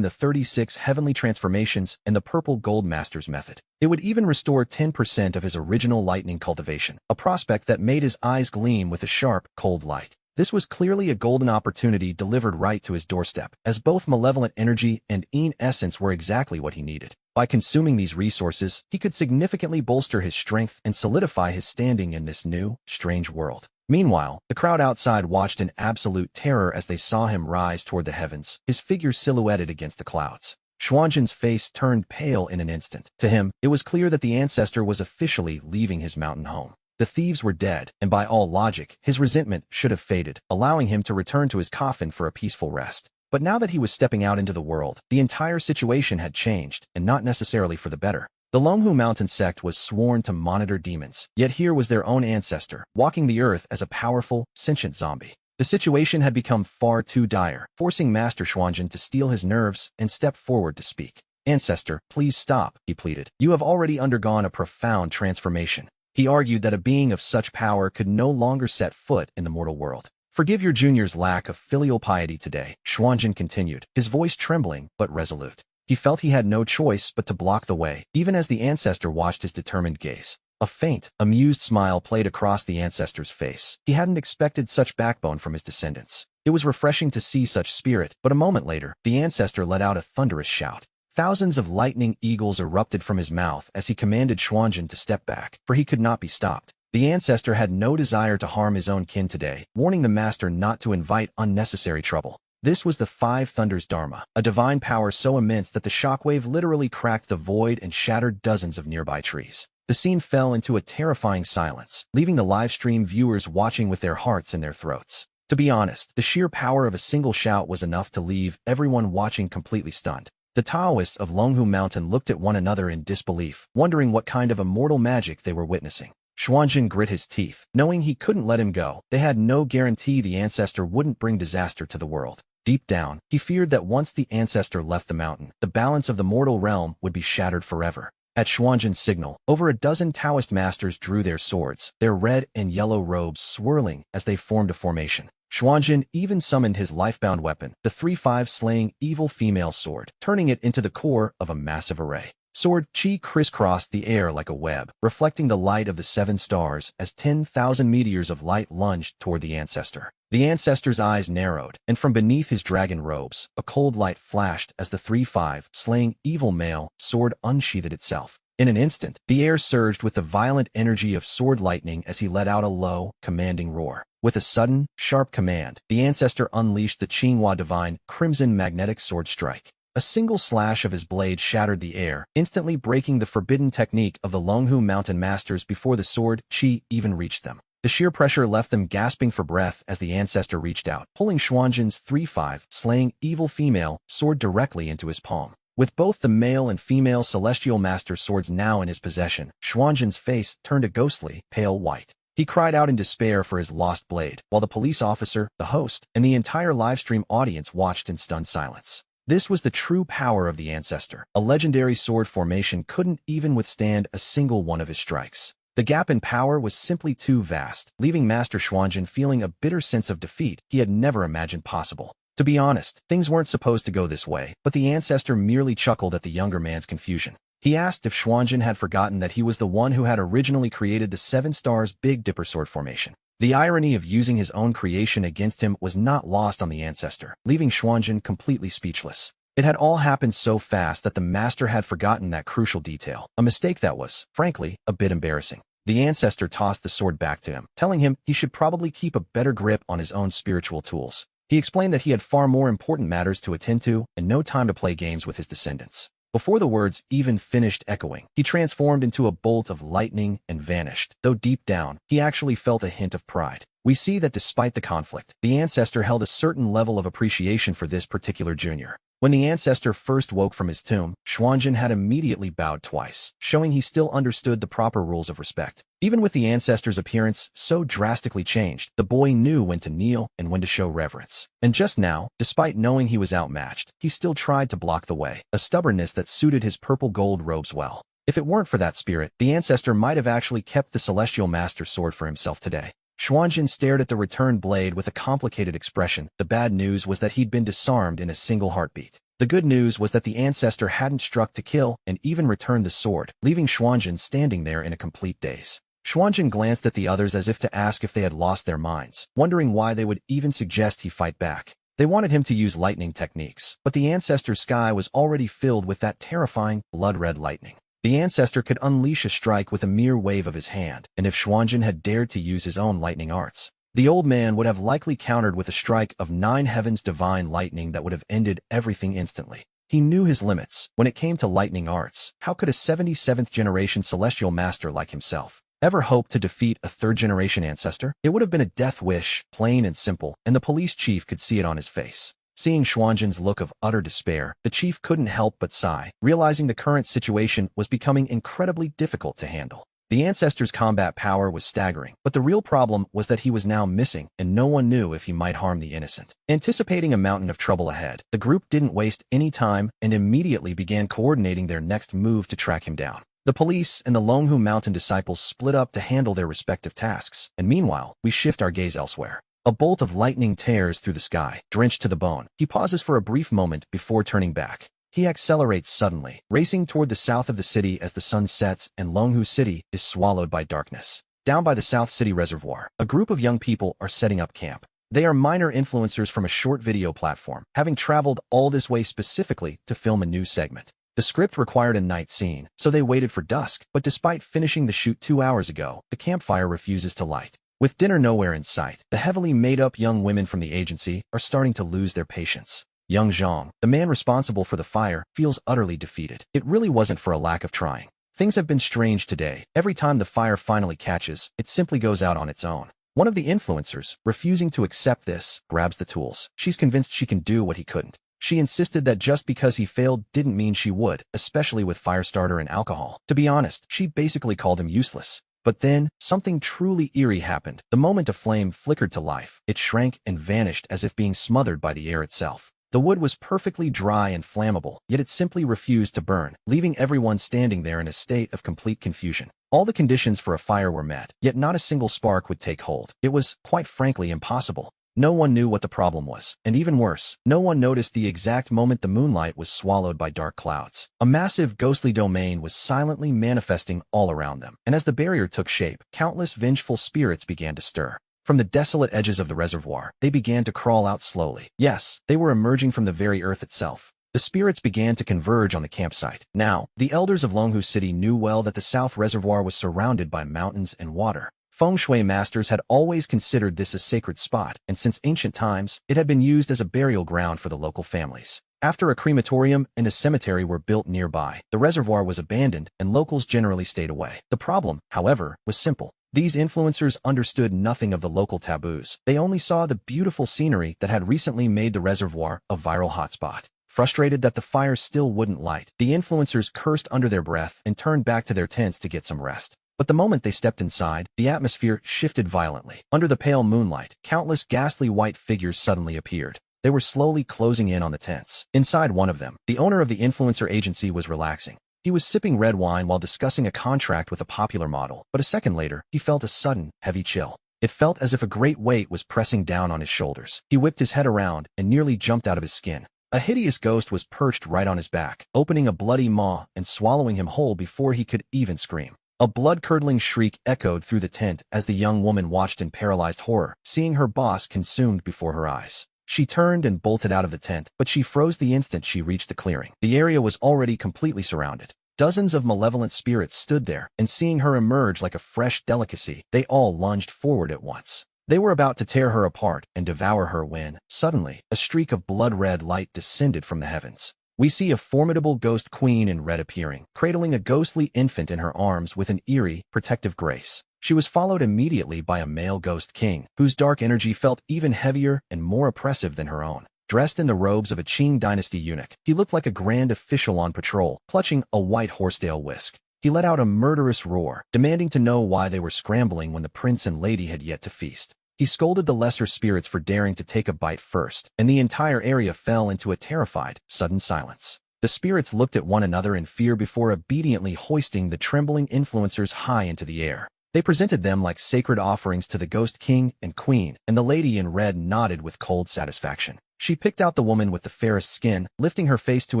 the 36 heavenly transformations and the purple gold master's method. It would even restore 10% of his original lightning cultivation, a prospect that made his eyes gleam with a sharp, cold light. This was clearly a golden opportunity delivered right to his doorstep, as both malevolent energy and Een essence were exactly what he needed. By consuming these resources, he could significantly bolster his strength and solidify his standing in this new, strange world. Meanwhile, the crowd outside watched in absolute terror as they saw him rise toward the heavens, his figure silhouetted against the clouds. Xuanzhen's face turned pale in an instant. To him, it was clear that the ancestor was officially leaving his mountain home. The thieves were dead, and by all logic, his resentment should have faded, allowing him to return to his coffin for a peaceful rest. But now that he was stepping out into the world, the entire situation had changed, and not necessarily for the better. The Longhu Mountain sect was sworn to monitor demons, yet here was their own ancestor, walking the earth as a powerful, sentient zombie. The situation had become far too dire, forcing Master Xuanzhen to steel his nerves and step forward to speak. "Ancestor, please stop," he pleaded. "You have already undergone a profound transformation." He argued that a being of such power could no longer set foot in the mortal world. "Forgive your junior's lack of filial piety today," Xuanzhen continued, his voice trembling but resolute. He felt he had no choice but to block the way, even as the ancestor watched his determined gaze. A faint, amused smile played across the ancestor's face. He hadn't expected such backbone from his descendants. It was refreshing to see such spirit, but a moment later, the ancestor let out a thunderous shout. Thousands of lightning eagles erupted from his mouth as he commanded Xuanzhen to step back, for he could not be stopped. The ancestor had no desire to harm his own kin today, warning the master not to invite unnecessary trouble. This was the Five Thunders Dharma, a divine power so immense that the shockwave literally cracked the void and shattered dozens of nearby trees. The scene fell into a terrifying silence, leaving the livestream viewers watching with their hearts in their throats. To be honest, the sheer power of a single shout was enough to leave everyone watching completely stunned. The Taoists of Longhu Mountain looked at one another in disbelief, wondering what kind of immortal magic they were witnessing. Xuanzhen grit his teeth, knowing he couldn't let him go. They had no guarantee the ancestor wouldn't bring disaster to the world. Deep down, he feared that once the ancestor left the mountain, the balance of the mortal realm would be shattered forever. At Xuanzhen's signal, over a dozen Taoist masters drew their swords, their red and yellow robes swirling as they formed a formation. Xuanzhen even summoned his lifebound weapon, the 3-5 slaying evil female sword, turning it into the core of a massive array. Sword Chi crisscrossed the air like a web, reflecting the light of the 7 stars as 10,000 meteors of light lunged toward the ancestor. The ancestor's eyes narrowed, and from beneath his dragon robes, a cold light flashed as the 3-5 slaying evil male sword unsheathed itself. In an instant, the air surged with the violent energy of sword lightning as he let out a low, commanding roar. With a sudden, sharp command, the ancestor unleashed the Manwha divine, crimson magnetic sword strike. A single slash of his blade shattered the air, instantly breaking the forbidden technique of the Longhu Mountain Masters before the sword Qi even reached them. The sheer pressure left them gasping for breath as the ancestor reached out, pulling Xuanzhen's 3-5 slaying evil female sword directly into his palm. With both the male and female celestial master swords now in his possession, Xuanzhen's face turned a ghostly, pale white. He cried out in despair for his lost blade, while the police officer, the host, and the entire livestream audience watched in stunned silence. This was the true power of the ancestor. A legendary sword formation couldn't even withstand a single one of his strikes. The gap in power was simply too vast, leaving Master Xuanzhen feeling a bitter sense of defeat he had never imagined possible. To be honest, things weren't supposed to go this way, but the ancestor merely chuckled at the younger man's confusion. He asked if Xuanzhen had forgotten that he was the one who had originally created the 7 stars Big Dipper sword formation. The irony of using his own creation against him was not lost on the ancestor, leaving Xuanzhen completely speechless. It had all happened so fast that the master had forgotten that crucial detail, a mistake that was, frankly, a bit embarrassing. The ancestor tossed the sword back to him, telling him he should probably keep a better grip on his own spiritual tools. He explained that he had far more important matters to attend to and no time to play games with his descendants. Before the words even finished echoing, he transformed into a bolt of lightning and vanished, though deep down, he actually felt a hint of pride. We see that despite the conflict, the ancestor held a certain level of appreciation for this particular junior. When the ancestor first woke from his tomb, Xuanjin had immediately bowed twice, showing he still understood the proper rules of respect. Even with the ancestor's appearance so drastically changed, the boy knew when to kneel and when to show reverence. And just now, despite knowing he was outmatched, he still tried to block the way, a stubbornness that suited his purple gold robes well. If it weren't for that spirit, the ancestor might have actually kept the Celestial Master sword for himself today. Xuanjin stared at the returned blade with a complicated expression. The bad news was that he'd been disarmed in a single heartbeat. The good news was that the ancestor hadn't struck to kill and even returned the sword, leaving Xuanjin standing there in a complete daze. Xuanjin glanced at the others as if to ask if they had lost their minds, wondering why they would even suggest he fight back. They wanted him to use lightning techniques, but the ancestor's sky was already filled with that terrifying, blood-red lightning. The ancestor could unleash a strike with a mere wave of his hand, and if Xuanjin had dared to use his own lightning arts, the old man would have likely countered with a strike of 9 heavens divine lightning that would have ended everything instantly. He knew his limits. When it came to lightning arts, how could a 77th generation celestial master like himself ever hope to defeat a 3rd generation ancestor? It would have been a death wish, plain and simple, and the police chief could see it on his face. Seeing Xuanjin's look of utter despair, the chief couldn't help but sigh, realizing the current situation was becoming incredibly difficult to handle. The ancestor's combat power was staggering, but the real problem was that he was now missing, and no one knew if he might harm the innocent. Anticipating a mountain of trouble ahead, the group didn't waste any time and immediately began coordinating their next move to track him down. The police and the Longhu Mountain disciples split up to handle their respective tasks, and meanwhile, we shift our gaze elsewhere. A bolt of lightning tears through the sky, drenched to the bone. He pauses for a brief moment before turning back. He accelerates suddenly, racing toward the south of the city as the sun sets and Longhu City is swallowed by darkness. Down by the South City Reservoir, a group of young people are setting up camp. They are minor influencers from a short video platform, having traveled all this way specifically to film a new segment. The script required a night scene, so they waited for dusk, but despite finishing the shoot 2 hours ago, the campfire refuses to light. With dinner nowhere in sight, the heavily made-up young women from the agency are starting to lose their patience. Young Zhang, the man responsible for the fire, feels utterly defeated. It really wasn't for a lack of trying. Things have been strange today. Every time the fire finally catches, it simply goes out on its own. One of the influencers, refusing to accept this, grabs the tools. She's convinced she can do what he couldn't. She insisted that just because he failed didn't mean she would, especially with fire starter and alcohol. To be honest, she basically called him useless. But then, something truly eerie happened. The moment a flame flickered to life, it shrank and vanished as if being smothered by the air itself. The wood was perfectly dry and flammable, yet it simply refused to burn, leaving everyone standing there in a state of complete confusion. All the conditions for a fire were met, yet not a single spark would take hold. It was, quite frankly, impossible. No one knew what the problem was, and even worse, no one noticed the exact moment the moonlight was swallowed by dark clouds. A massive ghostly domain was silently manifesting all around them, and as the barrier took shape, countless vengeful spirits began to stir. From the desolate edges of the reservoir, they began to crawl out slowly. Yes, they were emerging from the very earth itself. The spirits began to converge on the campsite. Now, the elders of Longhu City knew well that the South Reservoir was surrounded by mountains and water. Feng Shui masters had always considered this a sacred spot, and since ancient times, it had been used as a burial ground for the local families. After a crematorium and a cemetery were built nearby, the reservoir was abandoned, and locals generally stayed away. The problem, however, was simple. These influencers understood nothing of the local taboos. They only saw the beautiful scenery that had recently made the reservoir a viral hotspot. Frustrated that the fire still wouldn't light, the influencers cursed under their breath and turned back to their tents to get some rest. But the moment they stepped inside, the atmosphere shifted violently. Under the pale moonlight, countless ghastly white figures suddenly appeared. They were slowly closing in on the tents. Inside one of them, the owner of the influencer agency was relaxing. He was sipping red wine while discussing a contract with a popular model, but a second later, he felt a sudden, heavy chill. It felt as if a great weight was pressing down on his shoulders. He whipped his head around and nearly jumped out of his skin. A hideous ghost was perched right on his back, opening a bloody maw and swallowing him whole before he could even scream. A blood-curdling shriek echoed through the tent as the young woman watched in paralyzed horror, seeing her boss consumed before her eyes. She turned and bolted out of the tent, but she froze the instant she reached the clearing. The area was already completely surrounded. Dozens of malevolent spirits stood there, and seeing her emerge like a fresh delicacy, they all lunged forward at once. They were about to tear her apart and devour her when, suddenly, a streak of blood-red light descended from the heavens. We see a formidable ghost queen in red appearing, cradling a ghostly infant in her arms with an eerie, protective grace. She was followed immediately by a male ghost king, whose dark energy felt even heavier and more oppressive than her own. Dressed in the robes of a Qing dynasty eunuch, he looked like a grand official on patrol, clutching a white horsetail whisk. He let out a murderous roar, demanding to know why they were scrambling when the prince and lady had yet to feast. He scolded the lesser spirits for daring to take a bite first, and the entire area fell into a terrified, sudden silence. The spirits looked at one another in fear before obediently hoisting the trembling influencers high into the air. They presented them like sacred offerings to the ghost king and queen, and the lady in red nodded with cold satisfaction. She picked out the woman with the fairest skin, lifting her face to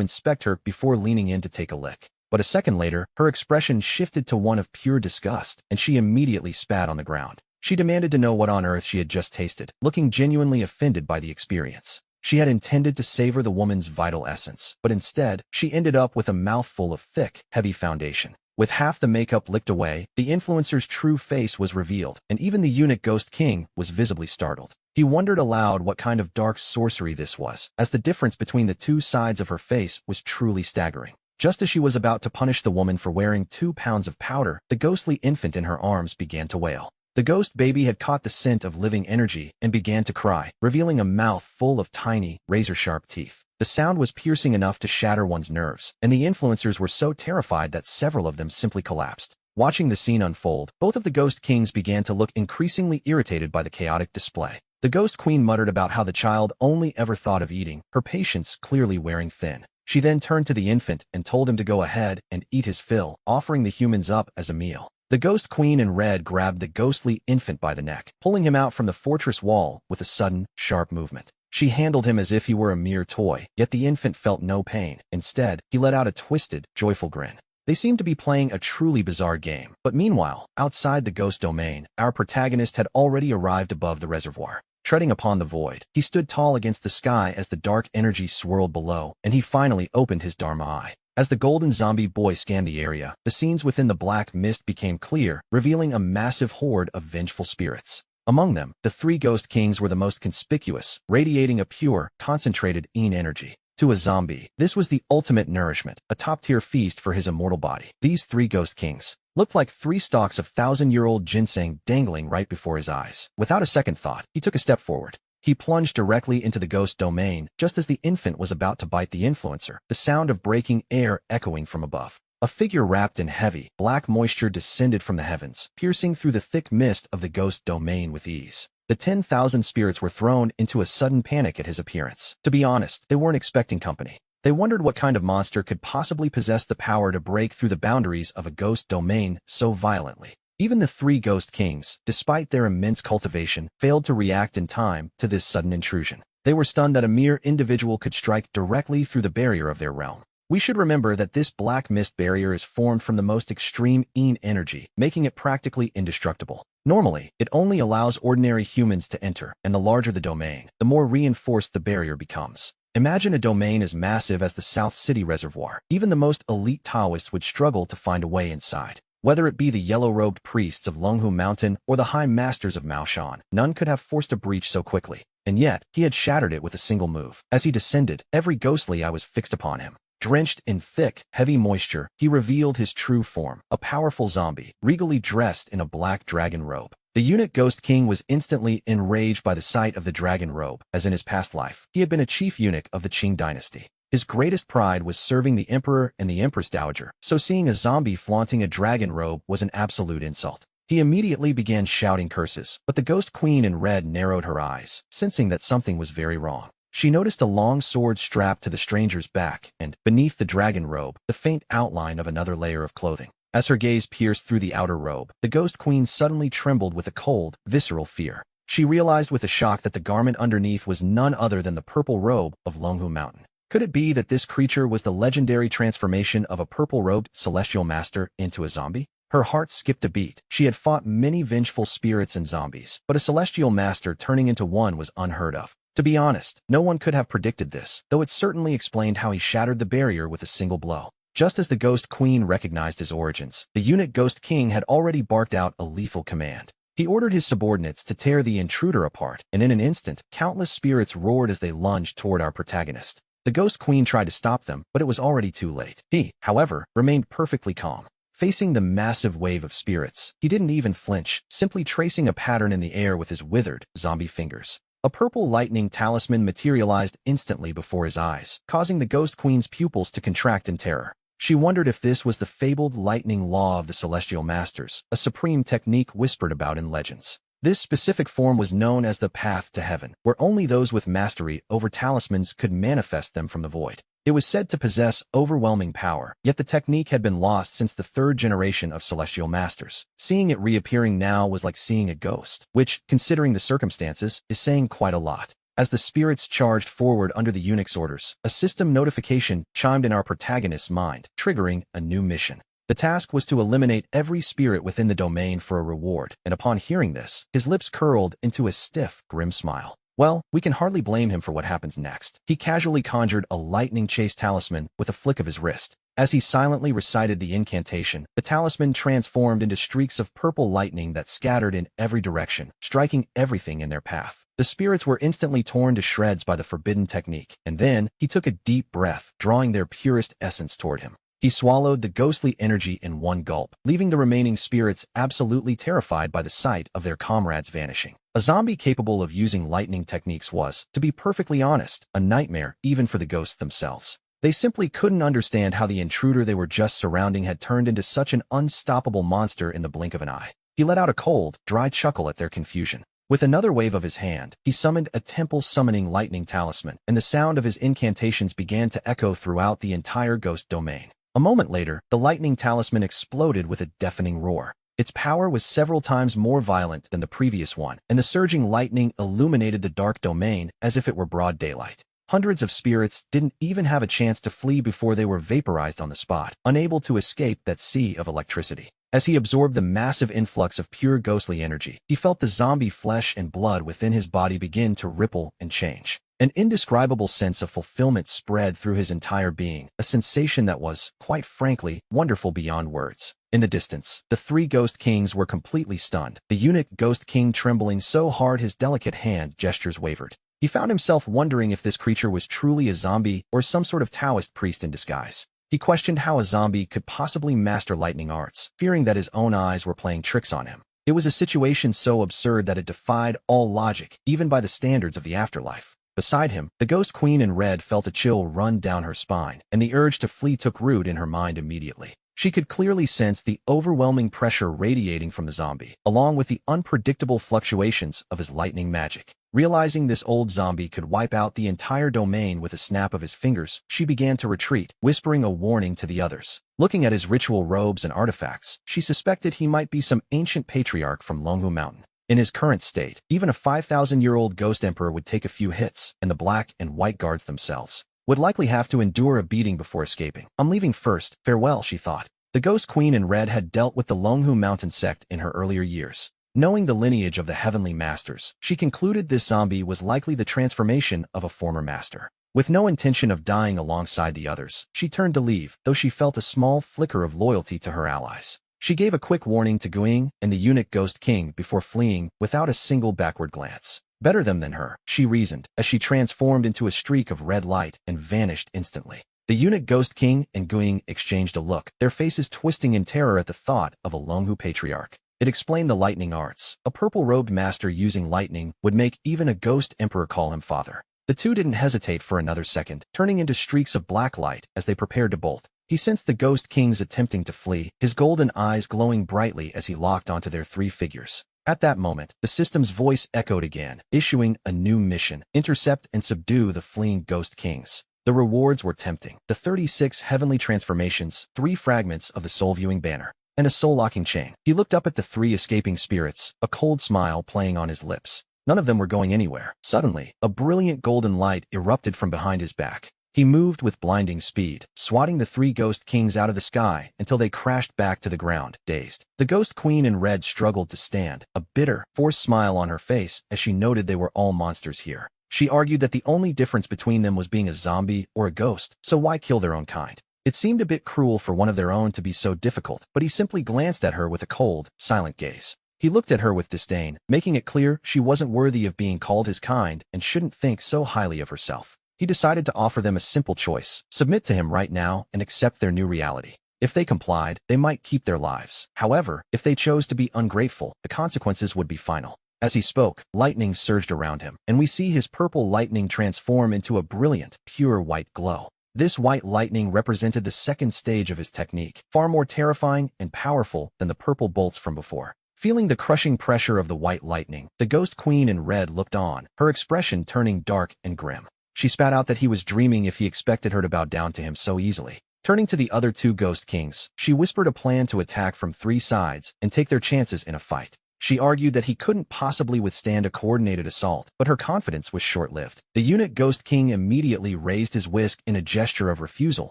inspect her before leaning in to take a lick. But a second later, her expression shifted to one of pure disgust, and she immediately spat on the ground. She demanded to know what on earth she had just tasted, looking genuinely offended by the experience. She had intended to savor the woman's vital essence, but instead, she ended up with a mouthful of thick, heavy foundation. With half the makeup licked away, the influencer's true face was revealed, and even the eunuch ghost king was visibly startled. He wondered aloud what kind of dark sorcery this was, as the difference between the two sides of her face was truly staggering. Just as she was about to punish the woman for wearing 2 pounds of powder, the ghostly infant in her arms began to wail. The ghost baby had caught the scent of living energy and began to cry, revealing a mouth full of tiny, razor-sharp teeth. The sound was piercing enough to shatter one's nerves, and the influencers were so terrified that several of them simply collapsed. Watching the scene unfold, both of the ghost kings began to look increasingly irritated by the chaotic display. The ghost queen muttered about how the child only ever thought of eating, her patience clearly wearing thin. She then turned to the infant and told him to go ahead and eat his fill, offering the humans up as a meal. The ghost queen in red grabbed the ghostly infant by the neck, pulling him out from the fortress wall with a sudden, sharp movement. She handled him as if he were a mere toy, yet the infant felt no pain. Instead, he let out a twisted, joyful grin. They seemed to be playing a truly bizarre game, but meanwhile, outside the ghost domain, our protagonist had already arrived above the reservoir. Treading upon the void, he stood tall against the sky as the dark energy swirled below, and he finally opened his Dharma eye. As the golden zombie boy scanned the area, the scenes within the black mist became clear, revealing a massive horde of vengeful spirits. Among them, the 3 ghost kings were the most conspicuous, radiating a pure, concentrated Yin energy. To a zombie, this was the ultimate nourishment, a top-tier feast for his immortal body. These 3 ghost kings looked like 3 stalks of 1,000-year-old ginseng dangling right before his eyes. Without a second thought, he took a step forward. He plunged directly into the ghost domain, just as the infant was about to bite the influencer, the sound of breaking air echoing from above. A figure wrapped in heavy, black moisture descended from the heavens, piercing through the thick mist of the ghost domain with ease. The 10,000 spirits were thrown into a sudden panic at his appearance. To be honest, they weren't expecting company. They wondered what kind of monster could possibly possess the power to break through the boundaries of a ghost domain so violently. Even the 3 ghost kings, despite their immense cultivation, failed to react in time to this sudden intrusion. They were stunned that a mere individual could strike directly through the barrier of their realm. We should remember that this black mist barrier is formed from the most extreme Yin energy, making it practically indestructible. Normally, it only allows ordinary humans to enter, and the larger the domain, the more reinforced the barrier becomes. Imagine a domain as massive as the South City Reservoir. Even the most elite Taoists would struggle to find a way inside. Whether it be the yellow-robed priests of Longhu Mountain or the high masters of Maoshan, none could have forced a breach so quickly. And yet, he had shattered it with a single move. As he descended, every ghostly eye was fixed upon him. Drenched in thick, heavy moisture, he revealed his true form, a powerful zombie, regally dressed in a black dragon robe. The eunuch ghost king was instantly enraged by the sight of the dragon robe, as in his past life, he had been a chief eunuch of the Qing dynasty. His greatest pride was serving the emperor and the empress dowager, so seeing a zombie flaunting a dragon robe was an absolute insult. He immediately began shouting curses, but the ghost queen in red narrowed her eyes, sensing that something was very wrong. She noticed a long sword strapped to the stranger's back, and, beneath the dragon robe, the faint outline of another layer of clothing. As her gaze pierced through the outer robe, the ghost queen suddenly trembled with a cold, visceral fear. She realized with a shock that the garment underneath was none other than the purple robe of Longhu Mountain. Could it be that this creature was the legendary transformation of a purple-robed celestial master into a zombie? Her heart skipped a beat. She had fought many vengeful spirits and zombies, but a celestial master turning into one was unheard of. To be honest, no one could have predicted this, though it certainly explained how he shattered the barrier with a single blow. Just as the ghost queen recognized his origins, the eunuch ghost king had already barked out a lethal command. He ordered his subordinates to tear the intruder apart, and in an instant, countless spirits roared as they lunged toward our protagonist. The ghost queen tried to stop them, but it was already too late. He, however, remained perfectly calm. Facing the massive wave of spirits, he didn't even flinch, simply tracing a pattern in the air with his withered, zombie fingers. A purple lightning talisman materialized instantly before his eyes, causing the Ghost Queen's pupils to contract in terror. She wondered if this was the fabled lightning law of the Celestial Masters, a supreme technique whispered about in legends. This specific form was known as the Path to Heaven, where only those with mastery over talismans could manifest them from the void. It was said to possess overwhelming power, yet the technique had been lost since the third generation of Celestial Masters. Seeing it reappearing now was like seeing a ghost, which, considering the circumstances, is saying quite a lot. As the spirits charged forward under the eunuch's orders, a system notification chimed in our protagonist's mind, triggering a new mission. The task was to eliminate every spirit within the domain for a reward, and upon hearing this, his lips curled into a stiff, grim smile. Well, we can hardly blame him for what happens next. He casually conjured a lightning chase talisman with a flick of his wrist. As he silently recited the incantation, the talisman transformed into streaks of purple lightning that scattered in every direction, striking everything in their path. The spirits were instantly torn to shreds by the forbidden technique, and then he took a deep breath, drawing their purest essence toward him. He swallowed the ghostly energy in one gulp, leaving the remaining spirits absolutely terrified by the sight of their comrades vanishing. A zombie capable of using lightning techniques was, to be perfectly honest, a nightmare even for the ghosts themselves. They simply couldn't understand how the intruder they were just surrounding had turned into such an unstoppable monster in the blink of an eye. He let out a cold, dry chuckle at their confusion. With another wave of his hand, he summoned a temple-summoning lightning talisman, and the sound of his incantations began to echo throughout the entire ghost domain. A moment later, the lightning talisman exploded with a deafening roar. Its power was several times more violent than the previous one, and the surging lightning illuminated the dark domain as if it were broad daylight. Hundreds of spirits didn't even have a chance to flee before they were vaporized on the spot, unable to escape that sea of electricity. As he absorbed the massive influx of pure ghostly energy, he felt the zombie flesh and blood within his body begin to ripple and change. An indescribable sense of fulfillment spread through his entire being, a sensation that was, quite frankly, wonderful beyond words. In the distance, the three Ghost Kings were completely stunned, the eunuch Ghost King trembling so hard his delicate hand gestures wavered. He found himself wondering if this creature was truly a zombie or some sort of Taoist priest in disguise. He questioned how a zombie could possibly master lightning arts, fearing that his own eyes were playing tricks on him. It was a situation so absurd that it defied all logic, even by the standards of the afterlife. Beside him, the Ghost Queen in red felt a chill run down her spine, and the urge to flee took root in her mind immediately. She could clearly sense the overwhelming pressure radiating from the zombie, along with the unpredictable fluctuations of his lightning magic. Realizing this old zombie could wipe out the entire domain with a snap of his fingers, she began to retreat, whispering a warning to the others. Looking at his ritual robes and artifacts, she suspected he might be some ancient patriarch from Longhu Mountain. In his current state, even a 5,000-year-old ghost emperor would take a few hits, and the black and white guards themselves would likely have to endure a beating before escaping. I'm leaving first, farewell, she thought. The Ghost Queen in red had dealt with the Longhu Mountain sect in her earlier years. Knowing the lineage of the Heavenly Masters, she concluded this zombie was likely the transformation of a former master. With no intention of dying alongside the others, she turned to leave, though she felt a small flicker of loyalty to her allies. She gave a quick warning to Guing and the eunuch Ghost King before fleeing without a single backward glance. Better them than her, she reasoned, as she transformed into a streak of red light and vanished instantly. The eunuch Ghost King and Guing exchanged a look, their faces twisting in terror at the thought of a Longhu patriarch. It explained the lightning arts. A purple-robed master using lightning would make even a ghost emperor call him father. The two didn't hesitate for another second, turning into streaks of black light as they prepared to bolt. He sensed the Ghost Kings attempting to flee, his golden eyes glowing brightly as he locked onto their three figures. At that moment, the system's voice echoed again, issuing a new mission: intercept and subdue the fleeing Ghost Kings. The rewards were tempting: the 36 heavenly transformations, 3 fragments of the soul-viewing banner, and a soul-locking chain. He looked up at the 3 escaping spirits, a cold smile playing on his lips. None of them were going anywhere. Suddenly, a brilliant golden light erupted from behind his back. He moved with blinding speed, swatting the 3 Ghost Kings out of the sky until they crashed back to the ground, dazed. The Ghost Queen in red struggled to stand, a bitter, forced smile on her face as she noted they were all monsters here. She argued that the only difference between them was being a zombie or a ghost, so why kill their own kind? It seemed a bit cruel for one of their own to be so difficult, but he simply glanced at her with a cold, silent gaze. He looked at her with disdain, making it clear she wasn't worthy of being called his kind and shouldn't think so highly of herself. He decided to offer them a simple choice: submit to him right now and accept their new reality. If they complied, they might keep their lives. However, if they chose to be ungrateful, the consequences would be final. As he spoke, lightning surged around him, and we see his purple lightning transform into a brilliant, pure white glow. This white lightning represented the second stage of his technique, far more terrifying and powerful than the purple bolts from before. Feeling the crushing pressure of the white lightning, the Ghost Queen in red looked on, her expression turning dark and grim. She spat out that he was dreaming if he expected her to bow down to him so easily. Turning to the other two Ghost Kings, she whispered a plan to attack from 3 sides and take their chances in a fight. She argued that he couldn't possibly withstand a coordinated assault, but her confidence was short-lived. The eunuch Ghost King immediately raised his whisk in a gesture of refusal,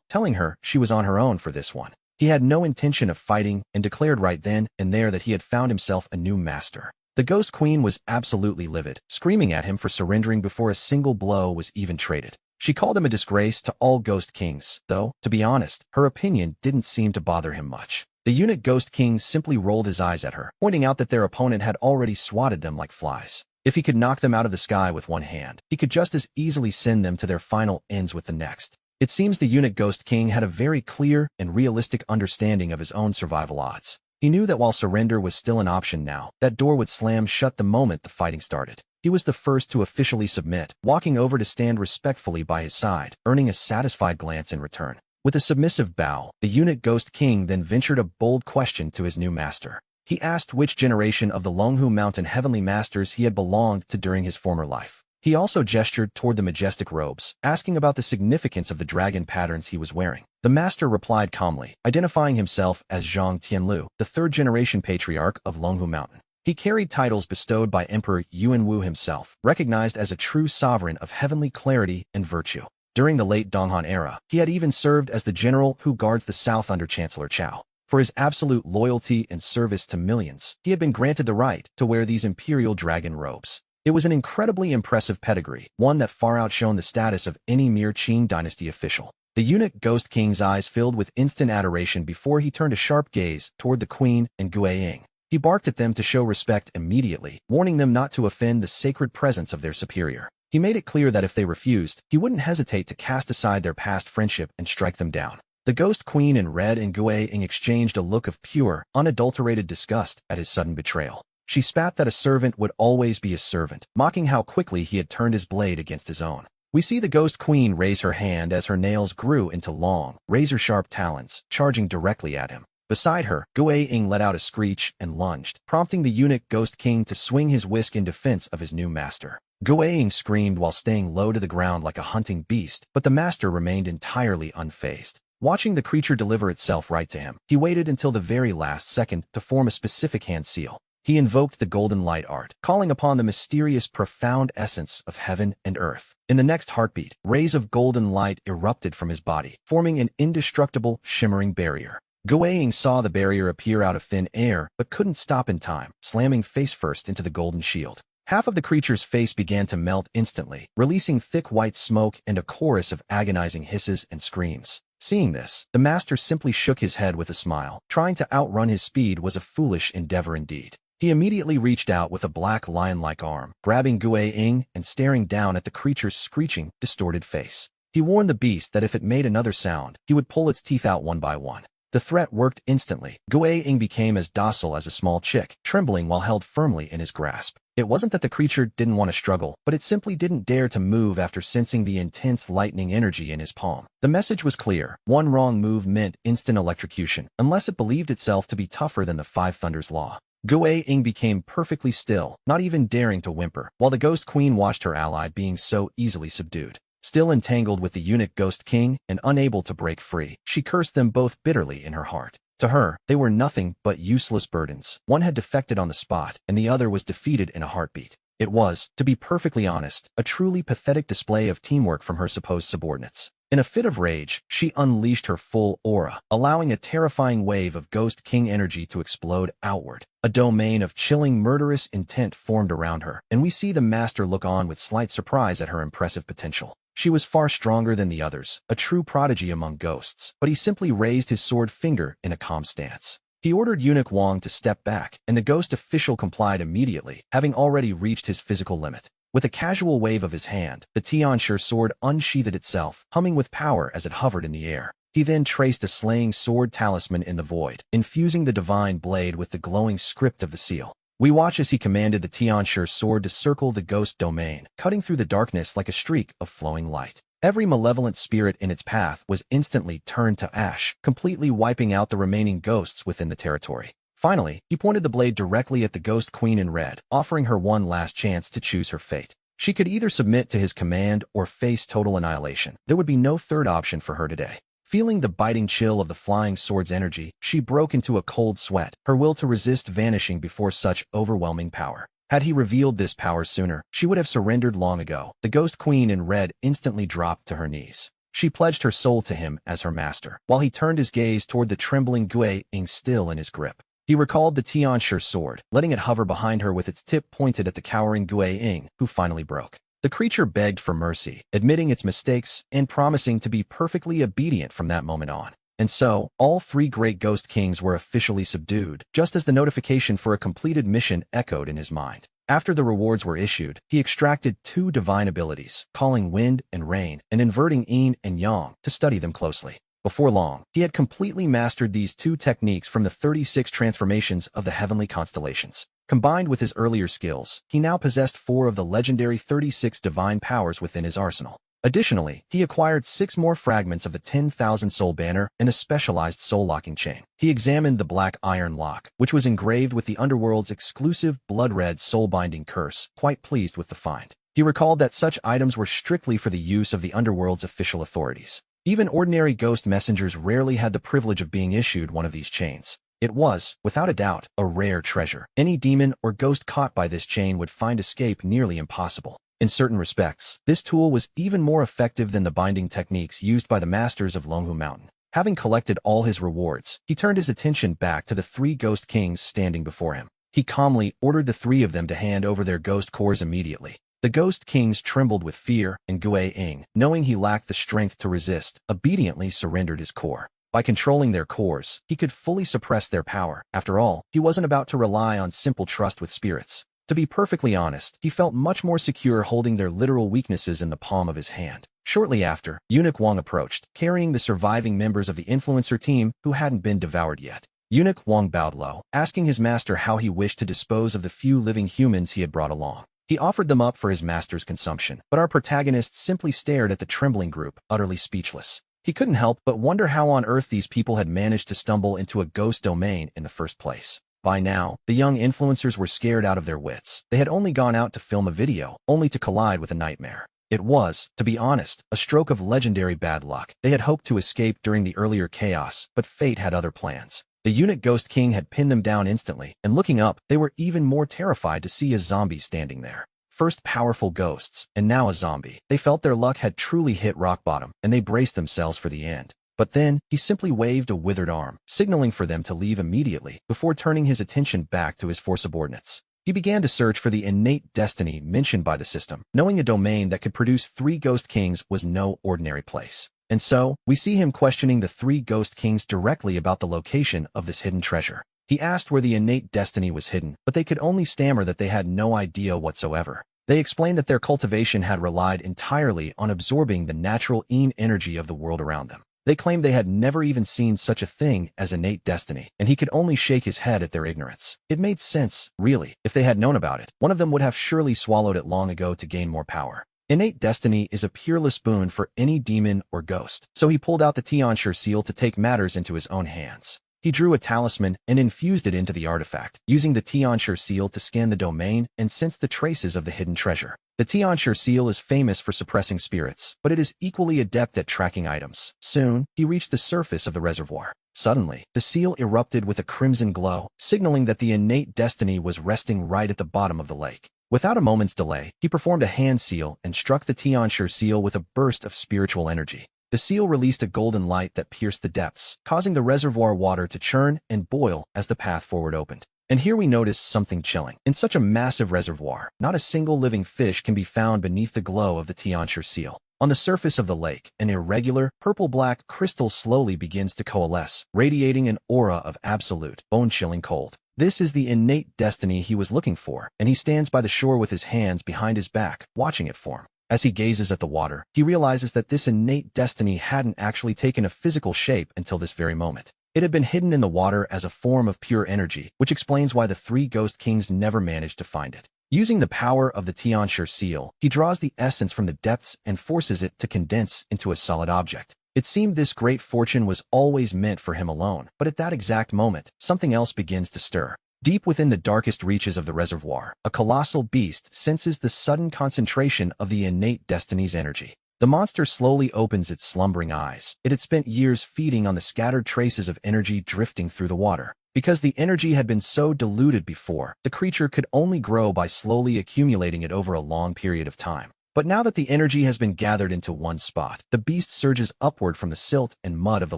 telling her she was on her own for this one. He had no intention of fighting and declared right then and there that he had found himself a new master. The Ghost Queen was absolutely livid, screaming at him for surrendering before a single blow was even traded. She called him a disgrace to all Ghost Kings, though, to be honest, her opinion didn't seem to bother him much. The eunuch Ghost King simply rolled his eyes at her, pointing out that their opponent had already swatted them like flies. If he could knock them out of the sky with one hand, he could just as easily send them to their final ends with the next. It seems the eunuch Ghost King had a very clear and realistic understanding of his own survival odds. He knew that while surrender was still an option now, that door would slam shut the moment the fighting started. He was the first to officially submit, walking over to stand respectfully by his side, earning a satisfied glance in return. With a submissive bow, the eunuch Ghost King then ventured a bold question to his new master. He asked which generation of the Longhu Mountain Heavenly Masters he had belonged to during his former life. He also gestured toward the majestic robes, asking about the significance of the dragon patterns he was wearing. The master replied calmly, identifying himself as Zhang Tianlu, the 3rd-generation patriarch of Longhu Mountain. He carried titles bestowed by Emperor Yuanwu himself, recognized as a true sovereign of heavenly clarity and virtue. During the late Donghan era, he had even served as the general who guards the south under Chancellor Chao. For his absolute loyalty and service to millions, he had been granted the right to wear these imperial dragon robes. It was an incredibly impressive pedigree, one that far outshone the status of any mere Qing dynasty official. The eunuch Ghost King's eyes filled with instant adoration before he turned a sharp gaze toward the queen and Guiying. He barked at them to show respect immediately, warning them not to offend the sacred presence of their superior. He made it clear that if they refused, he wouldn't hesitate to cast aside their past friendship and strike them down. The Ghost Queen in red and Guiying exchanged a look of pure, unadulterated disgust at his sudden betrayal. She spat that a servant would always be a servant, mocking how quickly he had turned his blade against his own. We see the Ghost Queen raise her hand as her nails grew into long, razor-sharp talons, charging directly at him. Beside her, Guiying let out a screech and lunged, prompting the eunuch Ghost King to swing his whisk in defense of his new master. Guiying screamed while staying low to the ground like a hunting beast, but the master remained entirely unfazed. Watching the creature deliver itself right to him, he waited until the very last second to form a specific hand seal. He invoked the golden light art, calling upon the mysterious, profound essence of heaven and earth. In the next heartbeat, rays of golden light erupted from his body, forming an indestructible, shimmering barrier. Guiying saw the barrier appear out of thin air, but couldn't stop in time, slamming face first into the golden shield. Half of the creature's face began to melt instantly, releasing thick white smoke and a chorus of agonizing hisses and screams. Seeing this, the master simply shook his head with a smile. Trying to outrun his speed was a foolish endeavor indeed. He immediately reached out with a black lion-like arm, grabbing Guiying and staring down at the creature's screeching, distorted face. He warned the beast that if it made another sound, he would pull its teeth out one by one. The threat worked instantly. Guiying became as docile as a small chick, trembling while held firmly in his grasp. It wasn't that the creature didn't want to struggle, but it simply didn't dare to move after sensing the intense lightning energy in his palm. The message was clear. One wrong move meant instant electrocution, unless it believed itself to be tougher than the Five Thunders law. Guiying became perfectly still, not even daring to whimper, while the Ghost Queen watched her ally being so easily subdued. Still entangled with the eunuch Ghost King and unable to break free, she cursed them both bitterly in her heart. To her, they were nothing but useless burdens. One had defected on the spot, and the other was defeated in a heartbeat. It was, to be perfectly honest, a truly pathetic display of teamwork from her supposed subordinates. In a fit of rage, she unleashed her full aura, allowing a terrifying wave of Ghost King energy to explode outward. A domain of chilling, murderous intent formed around her, and we see the master look on with slight surprise at her impressive potential. She was far stronger than the others, a true prodigy among ghosts, but he simply raised his sword finger in a calm stance. He ordered Eunuch Wang to step back, and the ghost official complied immediately, having already reached his physical limit. With a casual wave of his hand, the Tianshi sword unsheathed itself, humming with power as it hovered in the air. He then traced a slaying sword talisman in the void, infusing the divine blade with the glowing script of the seal. We watch as he commanded the Tianshi sword to circle the ghost domain, cutting through the darkness like a streak of flowing light. Every malevolent spirit in its path was instantly turned to ash, completely wiping out the remaining ghosts within the territory. Finally, he pointed the blade directly at the Ghost Queen in red, offering her one last chance to choose her fate. She could either submit to his command or face total annihilation. There would be no third option for her today. Feeling the biting chill of the flying sword's energy, she broke into a cold sweat, her will to resist vanishing before such overwhelming power. Had he revealed this power sooner, she would have surrendered long ago. The Ghost Queen in red instantly dropped to her knees. She pledged her soul to him as her master, while he turned his gaze toward the trembling Gui Ying still in his grip. He recalled the Tianshi sword, letting it hover behind her with its tip pointed at the cowering Gui Ying, who finally broke. The creature begged for mercy, admitting its mistakes and promising to be perfectly obedient from that moment on. And so, all three great ghost kings were officially subdued, just as the notification for a completed mission echoed in his mind. After the rewards were issued, he extracted 2 divine abilities, calling wind and rain, and inverting yin and yang, to study them closely. Before long, he had completely mastered these 2 techniques from the 36 transformations of the heavenly constellations. Combined with his earlier skills, he now possessed 4 of the legendary 36 divine powers within his arsenal. Additionally, he acquired 6 more fragments of the 10,000 soul banner and a specialized soul-locking chain. He examined the black iron lock, which was engraved with the underworld's exclusive blood-red soul-binding curse, quite pleased with the find. He recalled that such items were strictly for the use of the underworld's official authorities. Even ordinary ghost messengers rarely had the privilege of being issued one of these chains. It was, without a doubt, a rare treasure. Any demon or ghost caught by this chain would find escape nearly impossible. In certain respects, this tool was even more effective than the binding techniques used by the masters of Longhu Mountain. Having collected all his rewards, he turned his attention back to the 3 ghost kings standing before him. He calmly ordered the 3 of them to hand over their ghost cores immediately. The ghost kings trembled with fear, and Gui Ying, knowing he lacked the strength to resist, obediently surrendered his core. By controlling their cores, he could fully suppress their power. After all, he wasn't about to rely on simple trust with spirits. To be perfectly honest, he felt much more secure holding their literal weaknesses in the palm of his hand. Shortly after, Eunuch Wang approached, carrying the surviving members of the influencer team who hadn't been devoured yet. Eunuch Wang bowed low, asking his master how he wished to dispose of the few living humans he had brought along. He offered them up for his master's consumption, but our protagonist simply stared at the trembling group, utterly speechless. He couldn't help but wonder how on earth these people had managed to stumble into a ghost domain in the first place. By now, the young influencers were scared out of their wits. They had only gone out to film a video, only to collide with a nightmare. It was, to be honest, a stroke of legendary bad luck. They had hoped to escape during the earlier chaos, but fate had other plans. The eunuch Ghost King had pinned them down instantly, and looking up, they were even more terrified to see a zombie standing there. First powerful ghosts, and now a zombie. They felt their luck had truly hit rock bottom, and they braced themselves for the end. But then, he simply waved a withered arm, signaling for them to leave immediately, before turning his attention back to his 4 subordinates. He began to search for the innate destiny mentioned by the system. Knowing a domain that could produce 3 Ghost Kings was no ordinary place. And so, we see him questioning the 3 Ghost Kings directly about the location of this hidden treasure. He asked where the innate destiny was hidden, but they could only stammer that they had no idea whatsoever. They explained that their cultivation had relied entirely on absorbing the natural yin energy of the world around them. They claimed they had never even seen such a thing as innate destiny, and he could only shake his head at their ignorance. It made sense, really. If they had known about it, one of them would have surely swallowed it long ago to gain more power. Innate destiny is a peerless boon for any demon or ghost, so he pulled out the Tianshi seal to take matters into his own hands. He drew a talisman and infused it into the artifact, using the Tianshi seal to scan the domain and sense the traces of the hidden treasure. The Tianshi seal is famous for suppressing spirits, but it is equally adept at tracking items. Soon, he reached the surface of the reservoir. Suddenly, the seal erupted with a crimson glow, signaling that the innate destiny was resting right at the bottom of the lake. Without a moment's delay, he performed a hand seal and struck the Tianshi seal with a burst of spiritual energy. The seal released a golden light that pierced the depths, causing the reservoir water to churn and boil as the path forward opened. And here we notice something chilling. In such a massive reservoir, not a single living fish can be found beneath the glow of the Tianshi seal. On the surface of the lake, an irregular, purple-black crystal slowly begins to coalesce, radiating an aura of absolute, bone-chilling cold. This is the innate destiny he was looking for, and he stands by the shore with his hands behind his back, watching it form. As he gazes at the water, he realizes that this innate destiny hadn't actually taken a physical shape until this very moment. It had been hidden in the water as a form of pure energy, which explains why the three Ghost Kings never managed to find it. Using the power of the Tianshi seal, he draws the essence from the depths and forces it to condense into a solid object. It seemed this great fortune was always meant for him alone, but at that exact moment, something else begins to stir. Deep within the darkest reaches of the reservoir, a colossal beast senses the sudden concentration of the innate destiny's energy. The monster slowly opens its slumbering eyes. It had spent years feeding on the scattered traces of energy drifting through the water. Because the energy had been so diluted before, the creature could only grow by slowly accumulating it over a long period of time. But now that the energy has been gathered into one spot, the beast surges upward from the silt and mud of the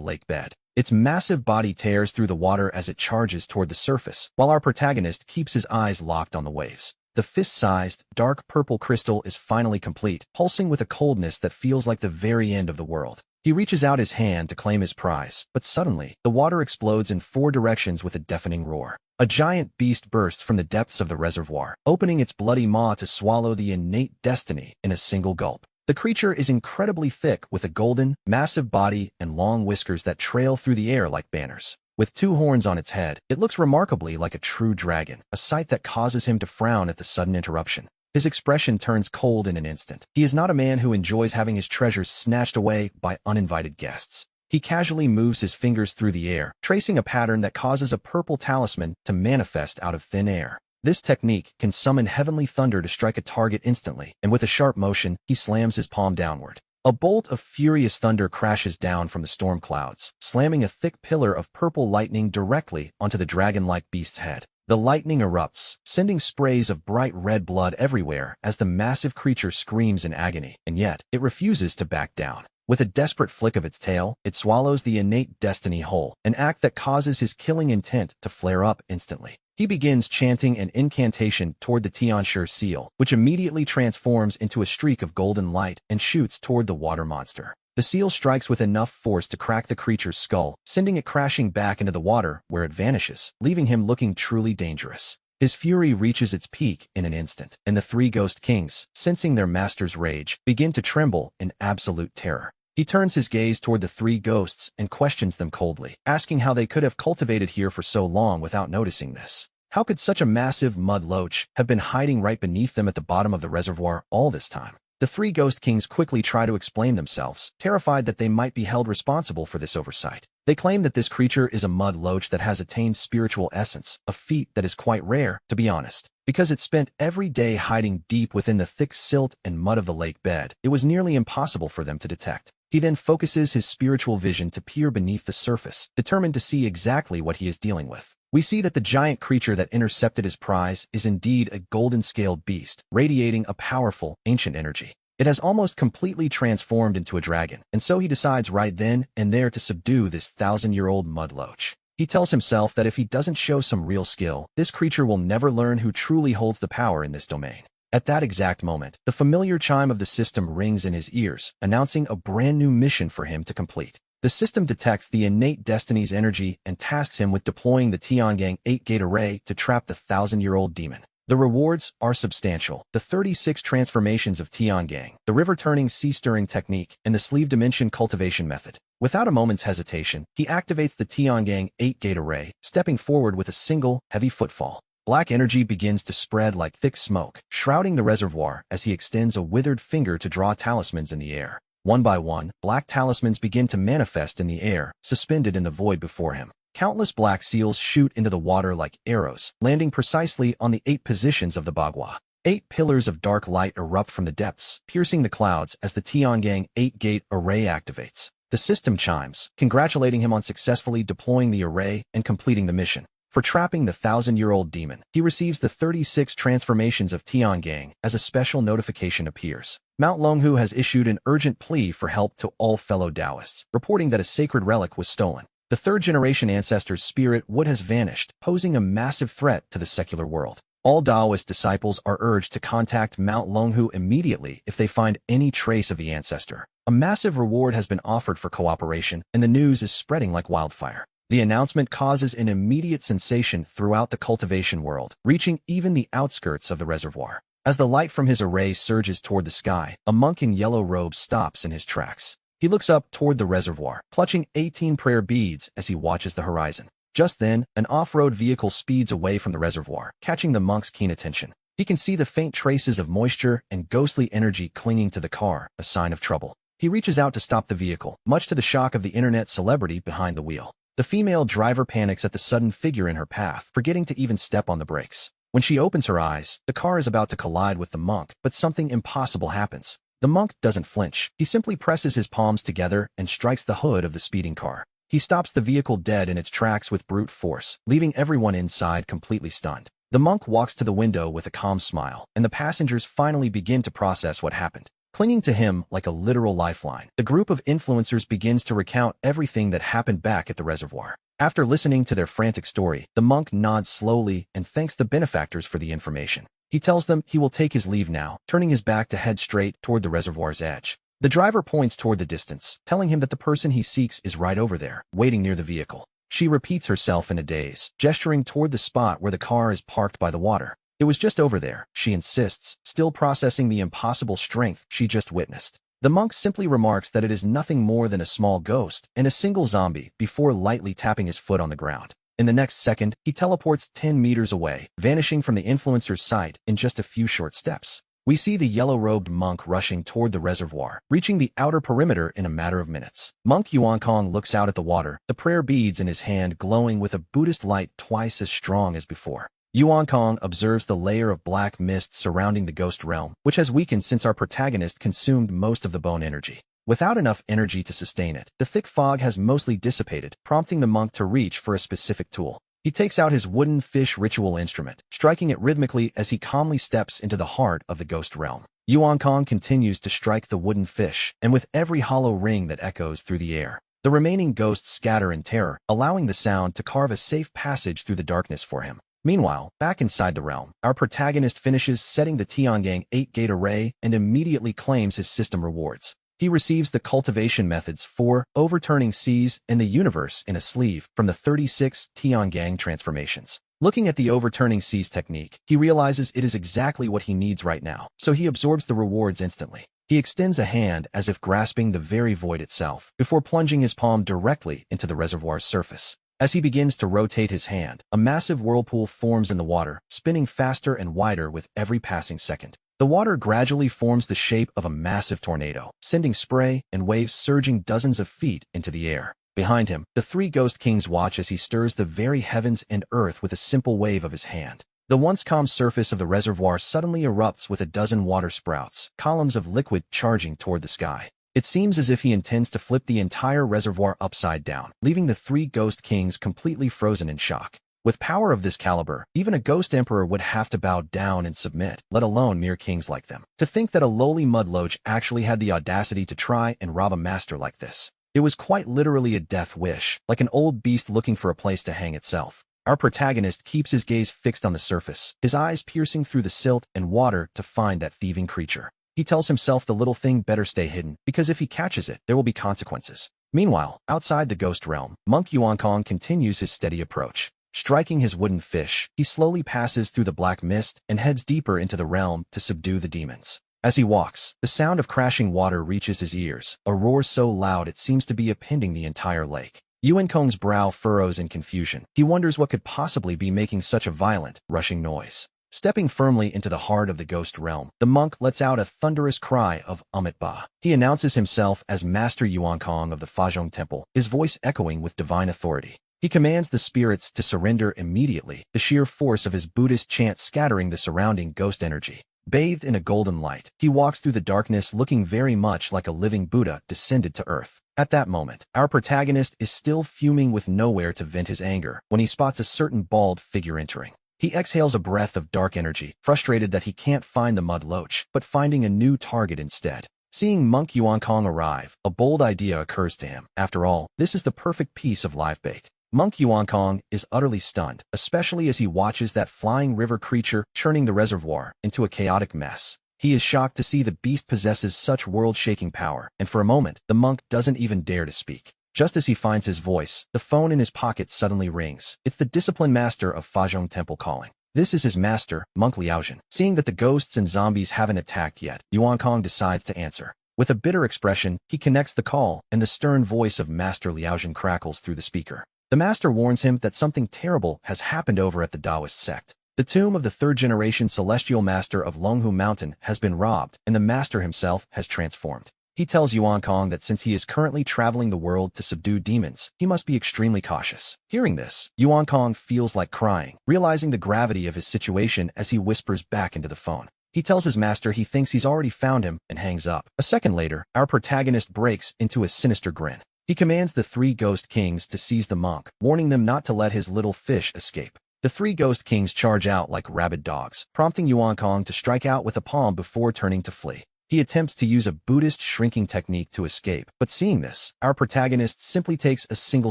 lake bed. Its massive body tears through the water as it charges toward the surface, while our protagonist keeps his eyes locked on the waves. The fist-sized, dark purple crystal is finally complete, pulsing with a coldness that feels like the very end of the world. He reaches out his hand to claim his prize, but suddenly, the water explodes in 4 directions with a deafening roar. A giant beast bursts from the depths of the reservoir, opening its bloody maw to swallow the innate destiny in a single gulp. The creature is incredibly thick, with a golden, massive body and long whiskers that trail through the air like banners. With 2 horns on its head, it looks remarkably like a true dragon, a sight that causes him to frown at the sudden interruption. His expression turns cold in an instant. He is not a man who enjoys having his treasures snatched away by uninvited guests. He casually moves his fingers through the air, tracing a pattern that causes a purple talisman to manifest out of thin air. This technique can summon heavenly thunder to strike a target instantly, and with a sharp motion, he slams his palm downward. A bolt of furious thunder crashes down from the storm clouds, slamming a thick pillar of purple lightning directly onto the dragon-like beast's head. The lightning erupts, sending sprays of bright red blood everywhere as the massive creature screams in agony, and yet, it refuses to back down. With a desperate flick of its tail, it swallows the innate destiny whole, an act that causes his killing intent to flare up instantly. He begins chanting an incantation toward the Tianshi seal, which immediately transforms into a streak of golden light and shoots toward the water monster. The seal strikes with enough force to crack the creature's skull, sending it crashing back into the water, where it vanishes, leaving him looking truly dangerous. His fury reaches its peak in an instant, and the 3 Ghost Kings, sensing their master's rage, begin to tremble in absolute terror. He turns his gaze toward the 3 ghosts and questions them coldly, asking how they could have cultivated here for so long without noticing this. How could such a massive mud loach have been hiding right beneath them at the bottom of the reservoir all this time? The 3 Ghost Kings quickly try to explain themselves, terrified that they might be held responsible for this oversight. They claim that this creature is a mud loach that has attained spiritual essence, a feat that is quite rare, to be honest. Because it spent every day hiding deep within the thick silt and mud of the lake bed, it was nearly impossible for them to detect. He then focuses his spiritual vision to peer beneath the surface, determined to see exactly what he is dealing with. We see that the giant creature that intercepted his prize is indeed a golden-scaled beast, radiating a powerful, ancient energy. It has almost completely transformed into a dragon, and so he decides right then and there to subdue this 1,000-year-old mudloach. He tells himself that if he doesn't show some real skill, this creature will never learn who truly holds the power in this domain. At that exact moment, the familiar chime of the system rings in his ears, announcing a brand new mission for him to complete. The system detects the innate destiny's energy and tasks him with deploying the Tiangang 8-gate array to trap the 1,000-year-old demon. The rewards are substantial. The 36 transformations of Tiangang, the river-turning sea-stirring technique, and the sleeve dimension cultivation method. Without a moment's hesitation, he activates the Tiangang 8-gate array, stepping forward with a single, heavy footfall. Black energy begins to spread like thick smoke, shrouding the reservoir as he extends a withered finger to draw talismans in the air. One by one, black talismans begin to manifest in the air, suspended in the void before him. Countless black seals shoot into the water like arrows, landing precisely on the 8 positions of the Manwha. 8 pillars of dark light erupt from the depths, piercing the clouds as the Tiangang 8-gate array activates. The system chimes, congratulating him on successfully deploying the array and completing the mission. For trapping the 1,000-year-old demon, he receives the 36 transformations of Tiangang as a special notification appears. Mount Longhu has issued an urgent plea for help to all fellow Taoists, reporting that a sacred relic was stolen. The 3rd-generation ancestor's spirit would has vanished, posing a massive threat to the secular world. All Taoist disciples are urged to contact Mount Longhu immediately if they find any trace of the ancestor. A massive reward has been offered for cooperation, and the news is spreading like wildfire. The announcement causes an immediate sensation throughout the cultivation world, reaching even the outskirts of the reservoir. As the light from his array surges toward the sky, a monk in yellow robes stops in his tracks. He looks up toward the reservoir, clutching 18 prayer beads as he watches the horizon. Just then, an off-road vehicle speeds away from the reservoir, catching the monk's keen attention. He can see the faint traces of moisture and ghostly energy clinging to the car, a sign of trouble. He reaches out to stop the vehicle, much to the shock of the internet celebrity behind the wheel. The female driver panics at the sudden figure in her path, forgetting to even step on the brakes. When she opens her eyes, the car is about to collide with the monk, but something impossible happens. The monk doesn't flinch. He simply presses his palms together and strikes the hood of the speeding car. He stops the vehicle dead in its tracks with brute force, leaving everyone inside completely stunned. The monk walks to the window with a calm smile, and the passengers finally begin to process what happened. Clinging to him like a literal lifeline, the group of influencers begins to recount everything that happened back at the reservoir. After listening to their frantic story, the monk nods slowly and thanks the benefactors for the information. He tells them he will take his leave now, turning his back to head straight toward the reservoir's edge. The driver points toward the distance, telling him that the person he seeks is right over there, waiting near the vehicle. She repeats herself in a daze, gesturing toward the spot where the car is parked by the water. It was just over there, she insists, still processing the impossible strength she just witnessed. The monk simply remarks that it is nothing more than a small ghost and a single zombie before lightly tapping his foot on the ground. In the next second, he teleports 10 meters away, vanishing from the influencer's sight in just a few short steps. We see the yellow-robed monk rushing toward the reservoir, reaching the outer perimeter in a matter of minutes. Monk Yuan Kong looks out at the water, the prayer beads in his hand glowing with a Buddhist light twice as strong as before. Yuan Kong observes the layer of black mist surrounding the ghost realm, which has weakened since our protagonist consumed most of the bone energy. Without enough energy to sustain it, the thick fog has mostly dissipated, prompting the monk to reach for a specific tool. He takes out his wooden fish ritual instrument, striking it rhythmically as he calmly steps into the heart of the ghost realm. Yuan Kong continues to strike the wooden fish, and with every hollow ring that echoes through the air, the remaining ghosts scatter in terror, allowing the sound to carve a safe passage through the darkness for him. Meanwhile, back inside the realm, our protagonist finishes setting the Tiangang 8-gate array and immediately claims his system rewards. He receives the cultivation methods for overturning seas and the universe in a sleeve from the 36 Tiangang transformations. Looking at the overturning seas technique, he realizes it is exactly what he needs right now, so he absorbs the rewards instantly. He extends a hand as if grasping the very void itself, before plunging his palm directly into the reservoir's surface. As he begins to rotate his hand, a massive whirlpool forms in the water, spinning faster and wider with every passing second. The water gradually forms the shape of a massive tornado, sending spray and waves surging dozens of feet into the air. Behind him, the three ghost kings watch as he stirs the very heavens and earth with a simple wave of his hand. The once calm surface of the reservoir suddenly erupts with a dozen water sprouts, columns of liquid charging toward the sky. It seems as if he intends to flip the entire reservoir upside down, leaving the three ghost kings completely frozen in shock. With power of this caliber, even a ghost emperor would have to bow down and submit, let alone mere kings like them. To think that a lowly mudloach actually had the audacity to try and rob a master like this. It was quite literally a death wish, like an old beast looking for a place to hang itself. Our protagonist keeps his gaze fixed on the surface, his eyes piercing through the silt and water to find that thieving creature. He tells himself the little thing better stay hidden, because if he catches it, there will be consequences. Meanwhile, outside the ghost realm, Monk Yuan Kong continues his steady approach. Striking his wooden fish, he slowly passes through the black mist and heads deeper into the realm to subdue the demons. As he walks, the sound of crashing water reaches his ears, a roar so loud it seems to be upending the entire lake. Yuan Kong's brow furrows in confusion. He wonders what could possibly be making such a violent, rushing noise. Stepping firmly into the heart of the ghost realm, the monk lets out a thunderous cry of Amitabha. He announces himself as Master Yuan Kong of the Fazhong Temple, his voice echoing with divine authority. He commands the spirits to surrender immediately, the sheer force of his Buddhist chant scattering the surrounding ghost energy. Bathed in a golden light, he walks through the darkness looking very much like a living Buddha descended to earth. At that moment, our protagonist is still fuming with nowhere to vent his anger when he spots a certain bald figure entering. He exhales a breath of dark energy, frustrated that he can't find the mud loach, but finding a new target instead. Seeing Monk Yuan Kong arrive, a bold idea occurs to him. After all, this is the perfect piece of live bait. Monk Yuan Kong is utterly stunned, especially as he watches that flying river creature churning the reservoir into a chaotic mess. He is shocked to see the beast possesses such world-shaking power, and for a moment, the monk doesn't even dare to speak. Just as he finds his voice, the phone in his pocket suddenly rings. It's the discipline master of Fazhong Temple calling. This is his master, Monk Liaojin. Seeing that the ghosts and zombies haven't attacked yet, Yuan Kong decides to answer. With a bitter expression, he connects the call, and the stern voice of Master Liaojin crackles through the speaker. The master warns him that something terrible has happened over at the Taoist sect. The tomb of the third-generation celestial master of Longhu Mountain has been robbed, and the master himself has transformed. He tells Yuan Kong that since he is currently traveling the world to subdue demons, he must be extremely cautious. Hearing this, Yuan Kong feels like crying, realizing the gravity of his situation as he whispers back into the phone. He tells his master he thinks he's already found him and hangs up. A second later, our protagonist breaks into a sinister grin. He commands the three Ghost Kings to seize the monk, warning them not to let his little fish escape. The three Ghost Kings charge out like rabid dogs, prompting Yuan Kong to strike out with a palm before turning to flee. He attempts to use a Buddhist shrinking technique to escape, but seeing this, our protagonist simply takes a single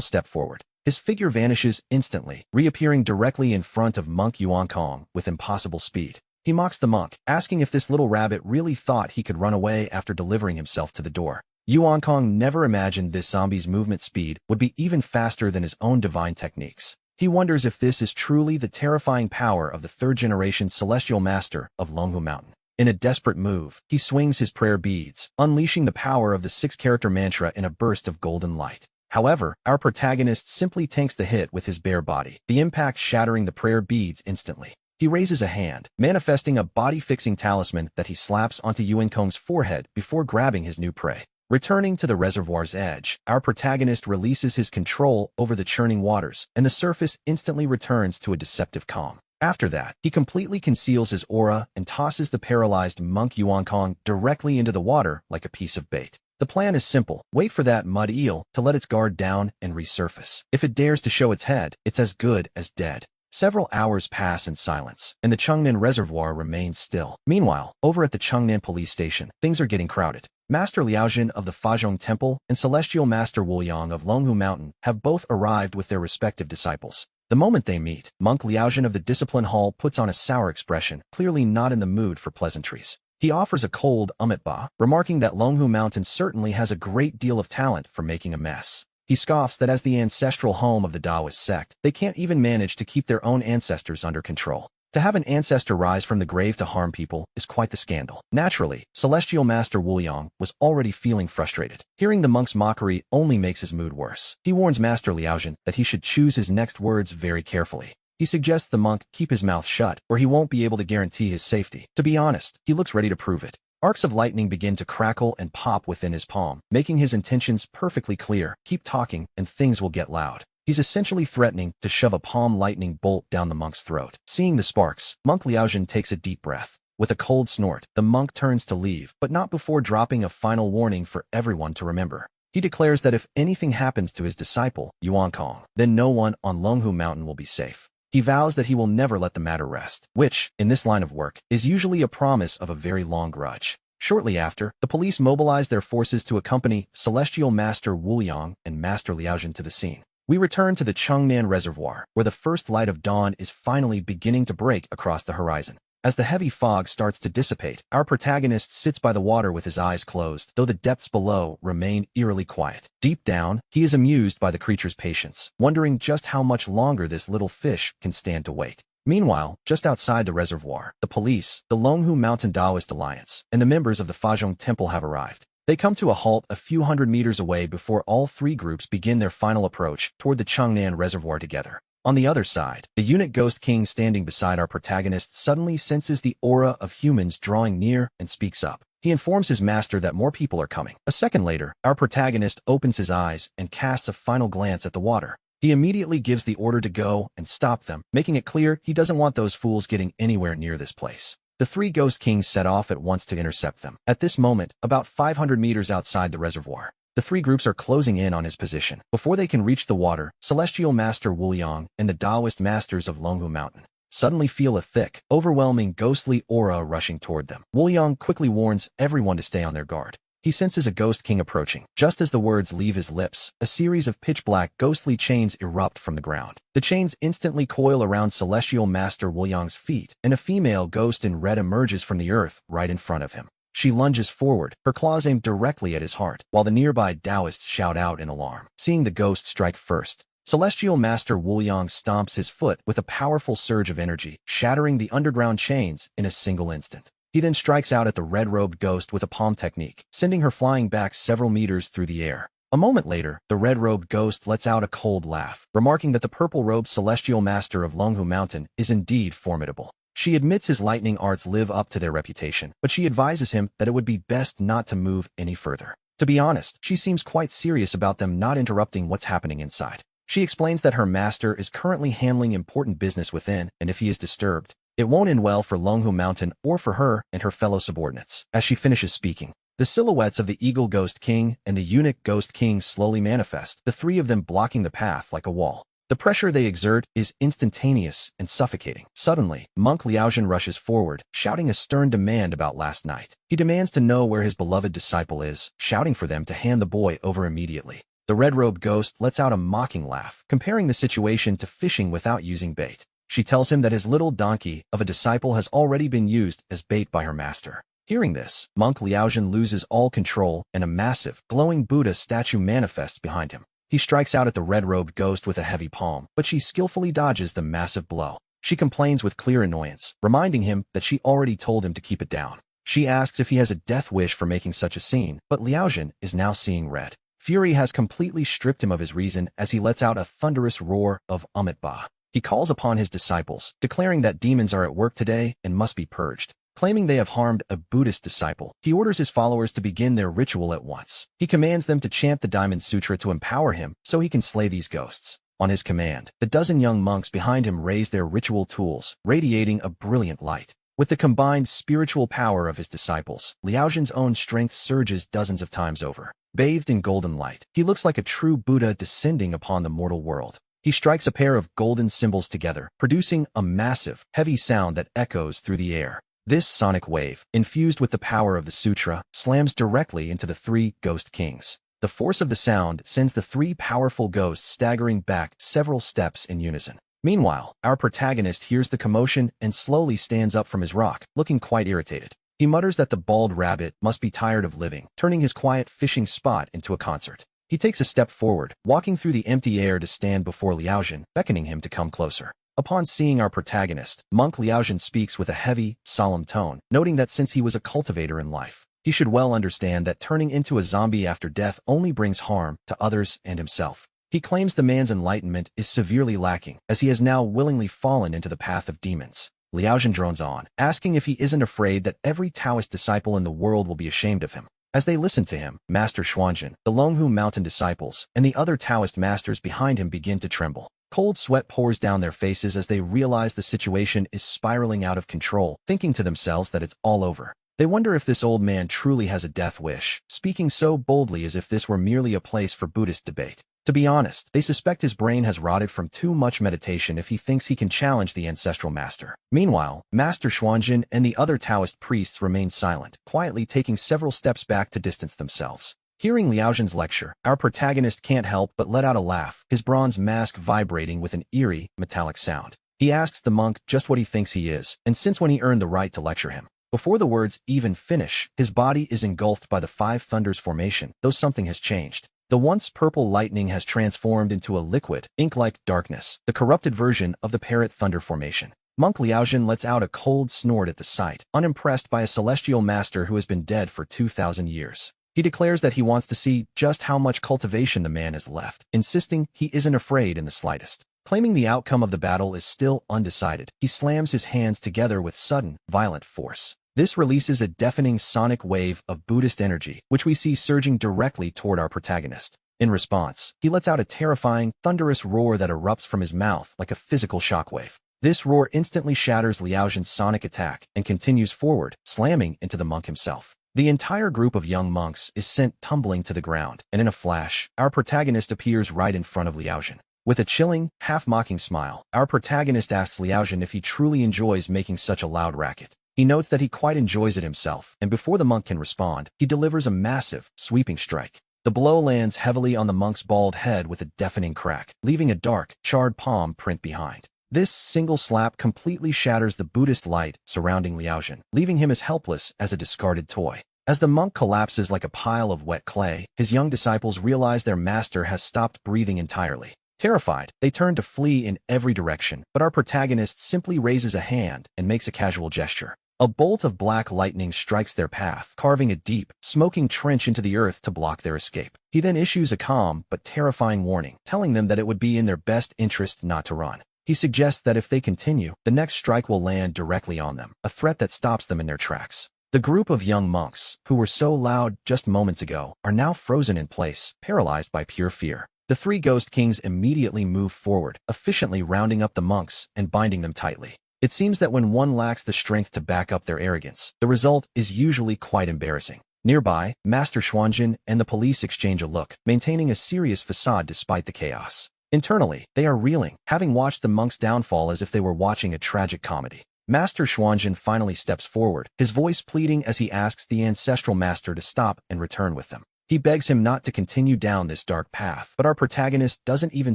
step forward. His figure vanishes instantly, reappearing directly in front of Monk Yuan Kong with impossible speed. He mocks the monk, asking if this little rabbit really thought he could run away after delivering himself to the door. Yuan Kong never imagined this zombie's movement speed would be even faster than his own divine techniques. He wonders if this is truly the terrifying power of the third-generation celestial master of Longhu Mountain. In a desperate move, he swings his prayer beads, unleashing the power of the six-character mantra in a burst of golden light. However, our protagonist simply tanks the hit with his bare body, the impact shattering the prayer beads instantly. He raises a hand, manifesting a body-fixing talisman that he slaps onto Yuan Kong's forehead before grabbing his new prey. Returning to the reservoir's edge, our protagonist releases his control over the churning waters, and the surface instantly returns to a deceptive calm. After that, he completely conceals his aura and tosses the paralyzed monk Yuan Kong directly into the water like a piece of bait. The plan is simple. Wait for that mud eel to let its guard down and resurface. If it dares to show its head, it's as good as dead. Several hours pass in silence, and the Chengnan Reservoir remains still. Meanwhile, over at the Chengnan police station, things are getting crowded. Master Liaojin of the Fazhong Temple and Celestial Master Wuliang of Longhu Mountain have both arrived with their respective disciples. The moment they meet, Monk Liaojin of the Discipline Hall puts on a sour expression, clearly not in the mood for pleasantries. He offers a cold umitba, remarking that Longhu Mountain certainly has a great deal of talent for making a mess. He scoffs that as the ancestral home of the Taoist sect, they can't even manage to keep their own ancestors under control. To have an ancestor rise from the grave to harm people is quite the scandal. Naturally, Celestial Master Wuliang was already feeling frustrated. Hearing the monk's mockery only makes his mood worse. He warns Master Liaojin that he should choose his next words very carefully. He suggests the monk keep his mouth shut, or he won't be able to guarantee his safety. To be honest, he looks ready to prove it. Arcs of lightning begin to crackle and pop within his palm, making his intentions perfectly clear. Keep talking, and things will get loud. He's essentially threatening to shove a palm lightning bolt down the monk's throat. Seeing the sparks, Monk Liaojin takes a deep breath. With a cold snort, the monk turns to leave, but not before dropping a final warning for everyone to remember. He declares that if anything happens to his disciple, Yuan Kong, then no one on Longhu Mountain will be safe. He vows that he will never let the matter rest, which, in this line of work, is usually a promise of a very long grudge. Shortly after, the police mobilize their forces to accompany Celestial Master Wuliang and Master Liaojin to the scene. We return to the Chengnan Reservoir, where the first light of dawn is finally beginning to break across the horizon. As the heavy fog starts to dissipate, our protagonist sits by the water with his eyes closed, though the depths below remain eerily quiet. Deep down, he is amused by the creature's patience, wondering just how much longer this little fish can stand to wait. Meanwhile, just outside the reservoir, the police, the Longhu Mountain Taoist Alliance, and the members of the Fazhong Temple have arrived. They come to a halt a few hundred meters away before all three groups begin their final approach toward the Chengnan Reservoir together. On the other side, the eunuch Ghost King standing beside our protagonist suddenly senses the aura of humans drawing near and speaks up. He informs his master that more people are coming. A second later, our protagonist opens his eyes and casts a final glance at the water. He immediately gives the order to go and stop them, making it clear he doesn't want those fools getting anywhere near this place. The three Ghost Kings set off at once to intercept them. At this moment, about 500 meters outside the reservoir, the three groups are closing in on his position. Before they can reach the water, Celestial Master Wuliang and the Taoist Masters of Longhu Mountain suddenly feel a thick, overwhelming ghostly aura rushing toward them. Wuliang quickly warns everyone to stay on their guard. He senses a Ghost King approaching. Just as the words leave his lips, a series of pitch-black ghostly chains erupt from the ground. The chains instantly coil around Celestial Master Wuliang's feet, and a female ghost in red emerges from the earth right in front of him. She lunges forward, her claws aimed directly at his heart, while the nearby Taoists shout out in alarm. Seeing the ghost strike first, Celestial Master Wuliang stomps his foot with a powerful surge of energy, shattering the underground chains in a single instant. He then strikes out at the red-robed ghost with a palm technique, sending her flying back several meters through the air. A moment later, the red-robed ghost lets out a cold laugh, remarking that the purple-robed Celestial Master of Longhu Mountain is indeed formidable. She admits his lightning arts live up to their reputation, but she advises him that it would be best not to move any further. To be honest, she seems quite serious about them not interrupting what's happening inside. She explains that her master is currently handling important business within, and if he is disturbed, it won't end well for Longhu Mountain or for her and her fellow subordinates. As she finishes speaking, the silhouettes of the Eagle Ghost King and the Eunuch Ghost King slowly manifest, the three of them blocking the path like a wall. The pressure they exert is instantaneous and suffocating. Suddenly, Monk Liaozhen rushes forward, shouting a stern demand about last night. He demands to know where his beloved disciple is, shouting for them to hand the boy over immediately. The red-robed ghost lets out a mocking laugh, comparing the situation to fishing without using bait. She tells him that his little donkey of a disciple has already been used as bait by her master. Hearing this, Monk Liaozhen loses all control and a massive, glowing Buddha statue manifests behind him. He strikes out at the red-robed ghost with a heavy palm, but she skillfully dodges the massive blow. She complains with clear annoyance, reminding him that she already told him to keep it down. She asks if he has a death wish for making such a scene, but Liaozhen is now seeing red. Fury has completely stripped him of his reason as he lets out a thunderous roar of Amitabha. He calls upon his disciples, declaring that demons are at work today and must be purged. Claiming they have harmed a Buddhist disciple, he orders his followers to begin their ritual at once. He commands them to chant the Diamond Sutra to empower him so he can slay these ghosts. On his command, the dozen young monks behind him raise their ritual tools, radiating a brilliant light. With the combined spiritual power of his disciples, Liaozhen's own strength surges dozens of times over. Bathed in golden light, he looks like a true Buddha descending upon the mortal world. He strikes a pair of golden cymbals together, producing a massive, heavy sound that echoes through the air. This sonic wave, infused with the power of the sutra, slams directly into the three ghost kings. The force of the sound sends the three powerful ghosts staggering back several steps in unison. Meanwhile, our protagonist hears the commotion and slowly stands up from his rock, looking quite irritated. He mutters that the bald rabbit must be tired of living, turning his quiet fishing spot into a concert. He takes a step forward, walking through the empty air to stand before Liaozhen, beckoning him to come closer. Upon seeing our protagonist, Monk Liaozhen speaks with a heavy, solemn tone, noting that since he was a cultivator in life, he should well understand that turning into a zombie after death only brings harm to others and himself. He claims the man's enlightenment is severely lacking, as he has now willingly fallen into the path of demons. Liaozhen drones on, asking if he isn't afraid that every Taoist disciple in the world will be ashamed of him. As they listen to him, Master Xuanzhen, the Longhu Mountain disciples, and the other Taoist masters behind him begin to tremble. Cold sweat pours down their faces as they realize the situation is spiraling out of control, thinking to themselves that it's all over. They wonder if this old man truly has a death wish, speaking so boldly as if this were merely a place for Buddhist debate. To be honest, they suspect his brain has rotted from too much meditation if he thinks he can challenge the ancestral master. Meanwhile, Master Xuanzhen and the other Taoist priests remain silent, quietly taking several steps back to distance themselves. Hearing Liaozhen's lecture, our protagonist can't help but let out a laugh, his bronze mask vibrating with an eerie, metallic sound. He asks the monk just what he thinks he is, and since when he earned the right to lecture him. Before the words even finish, his body is engulfed by the Five Thunders formation, though something has changed. The once purple lightning has transformed into a liquid, ink-like darkness, the corrupted version of the Parrot Thunder formation. Monk Liaozhen lets out a cold snort at the sight, unimpressed by a celestial master who has been dead for 2,000 years. He declares that he wants to see just how much cultivation the man has left, insisting he isn't afraid in the slightest. Claiming the outcome of the battle is still undecided, he slams his hands together with sudden, violent force. This releases a deafening sonic wave of Buddhist energy, which we see surging directly toward our protagonist. In response, he lets out a terrifying, thunderous roar that erupts from his mouth like a physical shockwave. This roar instantly shatters Liaozhen's sonic attack and continues forward, slamming into the monk himself. The entire group of young monks is sent tumbling to the ground, and in a flash, our protagonist appears right in front of Liaozhen. With a chilling, half-mocking smile, our protagonist asks Liaozhen if he truly enjoys making such a loud racket. He notes that he quite enjoys it himself, and before the monk can respond, he delivers a massive, sweeping strike. The blow lands heavily on the monk's bald head with a deafening crack, leaving a dark, charred palm print behind. This single slap completely shatters the Buddhist light surrounding Liaozhen, leaving him as helpless as a discarded toy. As the monk collapses like a pile of wet clay, his young disciples realize their master has stopped breathing entirely. Terrified, they turn to flee in every direction, but our protagonist simply raises a hand and makes a casual gesture. A bolt of black lightning strikes their path, carving a deep, smoking trench into the earth to block their escape. He then issues a calm but terrifying warning, telling them that it would be in their best interest not to run. He suggests that if they continue, the next strike will land directly on them, a threat that stops them in their tracks. The group of young monks, who were so loud just moments ago, are now frozen in place, paralyzed by pure fear. The three Ghost Kings immediately move forward, efficiently rounding up the monks and binding them tightly. It seems that when one lacks the strength to back up their arrogance, the result is usually quite embarrassing. Nearby, Master Xuanjin and the police exchange a look, maintaining a serious facade despite the chaos. Internally, they are reeling, having watched the monks' downfall as if they were watching a tragic comedy. Master Xuanjin finally steps forward, his voice pleading as he asks the ancestral master to stop and return with them. He begs him not to continue down this dark path, but our protagonist doesn't even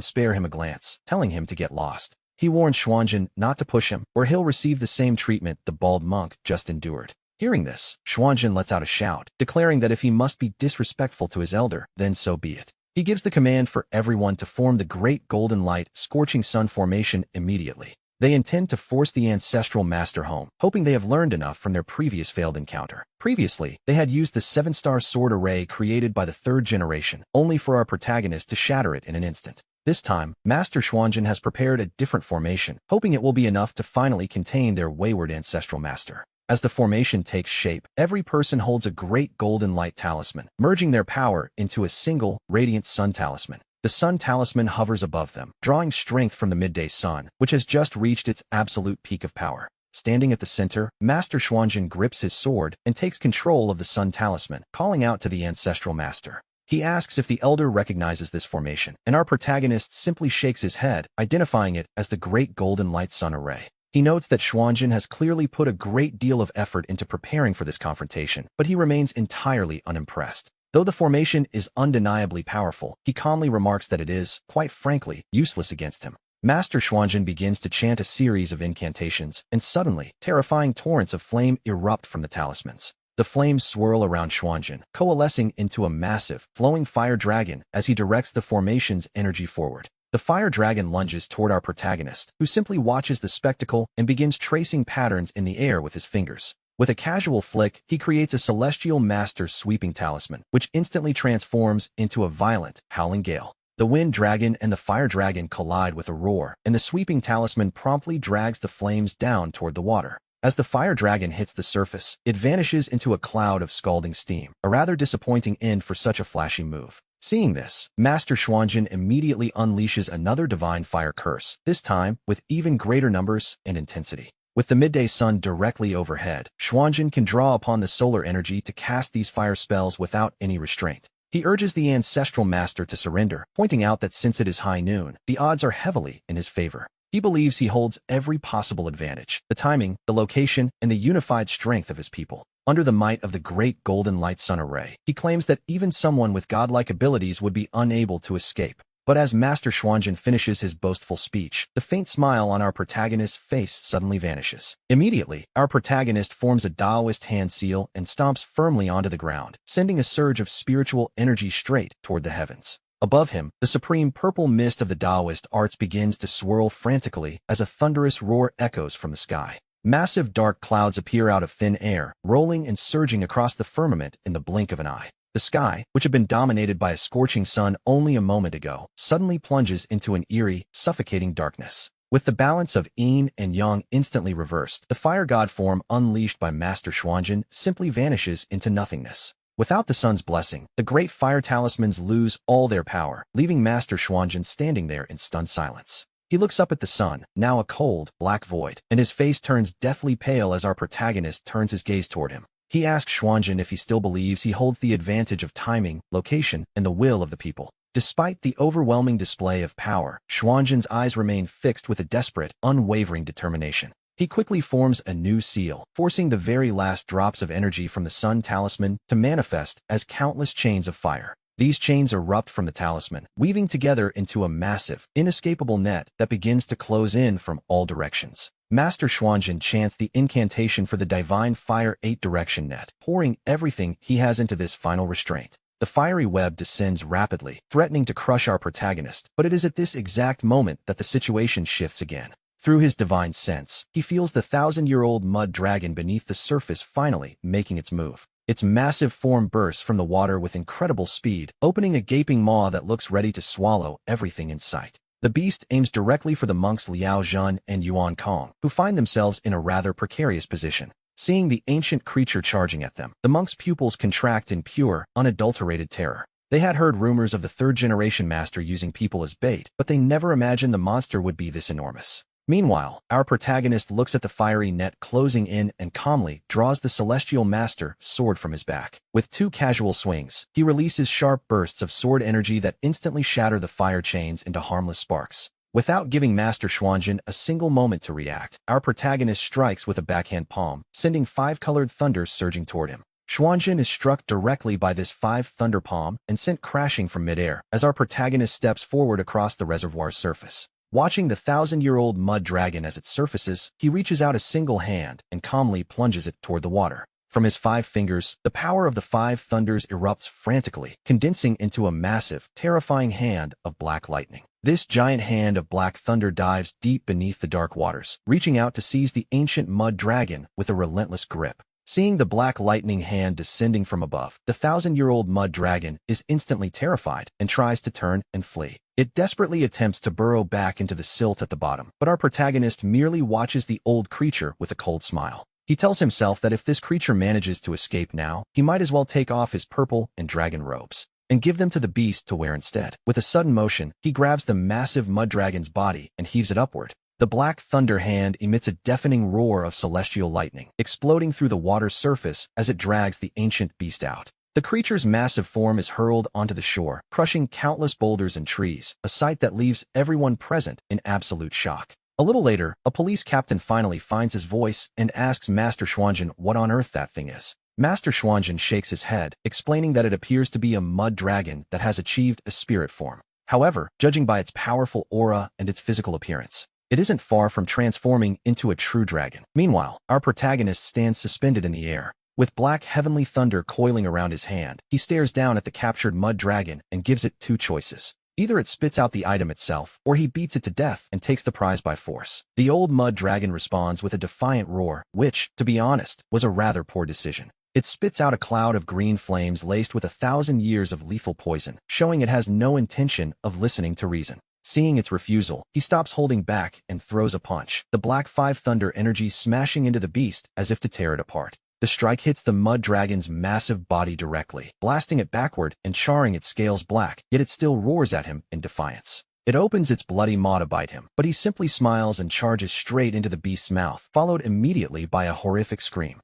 spare him a glance, telling him to get lost. He warns Xuanjin not to push him, or he'll receive the same treatment the bald monk just endured. Hearing this, Xuanjin lets out a shout, declaring that if he must be disrespectful to his elder, then so be it. He gives the command for everyone to form the Great Golden Light Scorching Sun formation immediately. They intend to force the ancestral master home, hoping they have learned enough from their previous failed encounter. Previously, they had used the 7-star sword array created by the third generation, only for our protagonist to shatter it in an instant. This time, Master Xuanjin has prepared a different formation, hoping it will be enough to finally contain their wayward ancestral master. As the formation takes shape, every person holds a great golden light talisman, merging their power into a single, radiant sun talisman. The sun talisman hovers above them, drawing strength from the midday sun, which has just reached its absolute peak of power. Standing at the center, Master Xuanjin grips his sword and takes control of the sun talisman, calling out to the ancestral master. He asks if the elder recognizes this formation, and our protagonist simply shakes his head, identifying it as the Great Golden Light Sun Array. He notes that Xuanjin has clearly put a great deal of effort into preparing for this confrontation, but he remains entirely unimpressed. Though the formation is undeniably powerful, he calmly remarks that it is, quite frankly, useless against him. Master Xuanjin begins to chant a series of incantations, and suddenly, terrifying torrents of flame erupt from the talismans. The flames swirl around Xuanjin, coalescing into a massive, flowing fire dragon as he directs the formation's energy forward. The fire dragon lunges toward our protagonist, who simply watches the spectacle and begins tracing patterns in the air with his fingers. With a casual flick, he creates a celestial master sweeping talisman, which instantly transforms into a violent, howling gale. The wind dragon and the fire dragon collide with a roar, and the sweeping talisman promptly drags the flames down toward the water. As the fire dragon hits the surface, it vanishes into a cloud of scalding steam, a rather disappointing end for such a flashy move. Seeing this, Master Xuanjin immediately unleashes another divine fire curse, this time with even greater numbers and intensity. With the midday sun directly overhead, Xuanjin can draw upon the solar energy to cast these fire spells without any restraint. He urges the ancestral master to surrender, pointing out that since it is high noon, the odds are heavily in his favor. He believes he holds every possible advantage, the timing, the location, and the unified strength of his people. Under the might of the Great Golden Light Sun Array, he claims that even someone with godlike abilities would be unable to escape. But as Master Xuanjin finishes his boastful speech, the faint smile on our protagonist's face suddenly vanishes. Immediately, our protagonist forms a Taoist hand seal and stomps firmly onto the ground, sending a surge of spiritual energy straight toward the heavens. Above him, the supreme purple mist of the Taoist arts begins to swirl frantically as a thunderous roar echoes from the sky. Massive dark clouds appear out of thin air, rolling and surging across the firmament in the blink of an eye. The sky, which had been dominated by a scorching sun only a moment ago, suddenly plunges into an eerie, suffocating darkness. With the balance of yin and yang instantly reversed, the fire god form unleashed by Master Xuanjin simply vanishes into nothingness. Without the sun's blessing, the great fire talismans lose all their power, leaving Master Xuanjin standing there in stunned silence. He looks up at the sun, now a cold, black void, and his face turns deathly pale as our protagonist turns his gaze toward him. He asks Xuanjin if he still believes he holds the advantage of timing, location, and the will of the people. Despite the overwhelming display of power, Xuanjin's eyes remain fixed with a desperate, unwavering determination. He quickly forms a new seal, forcing the very last drops of energy from the sun talisman to manifest as countless chains of fire. These chains erupt from the talisman, weaving together into a massive, inescapable net that begins to close in from all directions. Master Xuanjin chants the incantation for the divine fire 8-direction net, pouring everything he has into this final restraint. The fiery web descends rapidly, threatening to crush our protagonist, but it is at this exact moment that the situation shifts again. Through his divine sense, he feels the 1,000-year-old mud dragon beneath the surface finally making its move. Its massive form bursts from the water with incredible speed, opening a gaping maw that looks ready to swallow everything in sight. The beast aims directly for the monks Liao Zhan and Yuan Kong, who find themselves in a rather precarious position. Seeing the ancient creature charging at them, the monks' pupils contract in pure, unadulterated terror. They had heard rumors of the third-generation master using people as bait, but they never imagined the monster would be this enormous. Meanwhile, our protagonist looks at the fiery net closing in and calmly draws the celestial master sword from his back. With 2 casual swings, he releases sharp bursts of sword energy that instantly shatter the fire chains into harmless sparks. Without giving Master Xuanzhen a single moment to react, our protagonist strikes with a backhand palm, sending 5 colored thunders surging toward him. Xuanzhen is struck directly by this 5 thunder palm and sent crashing from midair as our protagonist steps forward across the reservoir's surface. Watching the 1,000-year-old mud dragon as it surfaces, he reaches out a single hand and calmly plunges it toward the water. From his 5 fingers, the power of the 5 thunders erupts frantically, condensing into a massive, terrifying hand of black lightning. This giant hand of black thunder dives deep beneath the dark waters, reaching out to seize the ancient mud dragon with a relentless grip. Seeing the black lightning hand descending from above, the 1,000-year-old mud dragon is instantly terrified and tries to turn and flee. It desperately attempts to burrow back into the silt at the bottom, but our protagonist merely watches the old creature with a cold smile. He tells himself that if this creature manages to escape now, he might as well take off his purple and dragon robes and give them to the beast to wear instead. With a sudden motion, he grabs the massive mud dragon's body and heaves it upward. The black thunder hand emits a deafening roar of celestial lightning, exploding through the water's surface as it drags the ancient beast out. The creature's massive form is hurled onto the shore, crushing countless boulders and trees, a sight that leaves everyone present in absolute shock. A little later, a police captain finally finds his voice and asks Master Xuanzhen what on earth that thing is. Master Xuanzhen shakes his head, explaining that it appears to be a mud dragon that has achieved a spirit form. However, judging by its powerful aura and its physical appearance, it isn't far from transforming into a true dragon. Meanwhile, our protagonist stands suspended in the air. With black heavenly thunder coiling around his hand, he stares down at the captured mud dragon and gives it 2 choices. Either it spits out the item itself, or he beats it to death and takes the prize by force. The old mud dragon responds with a defiant roar, which, to be honest, was a rather poor decision. It spits out a cloud of green flames laced with 1,000 years of lethal poison, showing it has no intention of listening to reason. Seeing its refusal, he stops holding back and throws a punch, the black 5 thunder energy smashing into the beast as if to tear it apart. The strike hits the mud dragon's massive body directly, blasting it backward and charring its scales black, yet it still roars at him in defiance. It opens its bloody maw to bite him, but he simply smiles and charges straight into the beast's mouth, followed immediately by a horrific scream.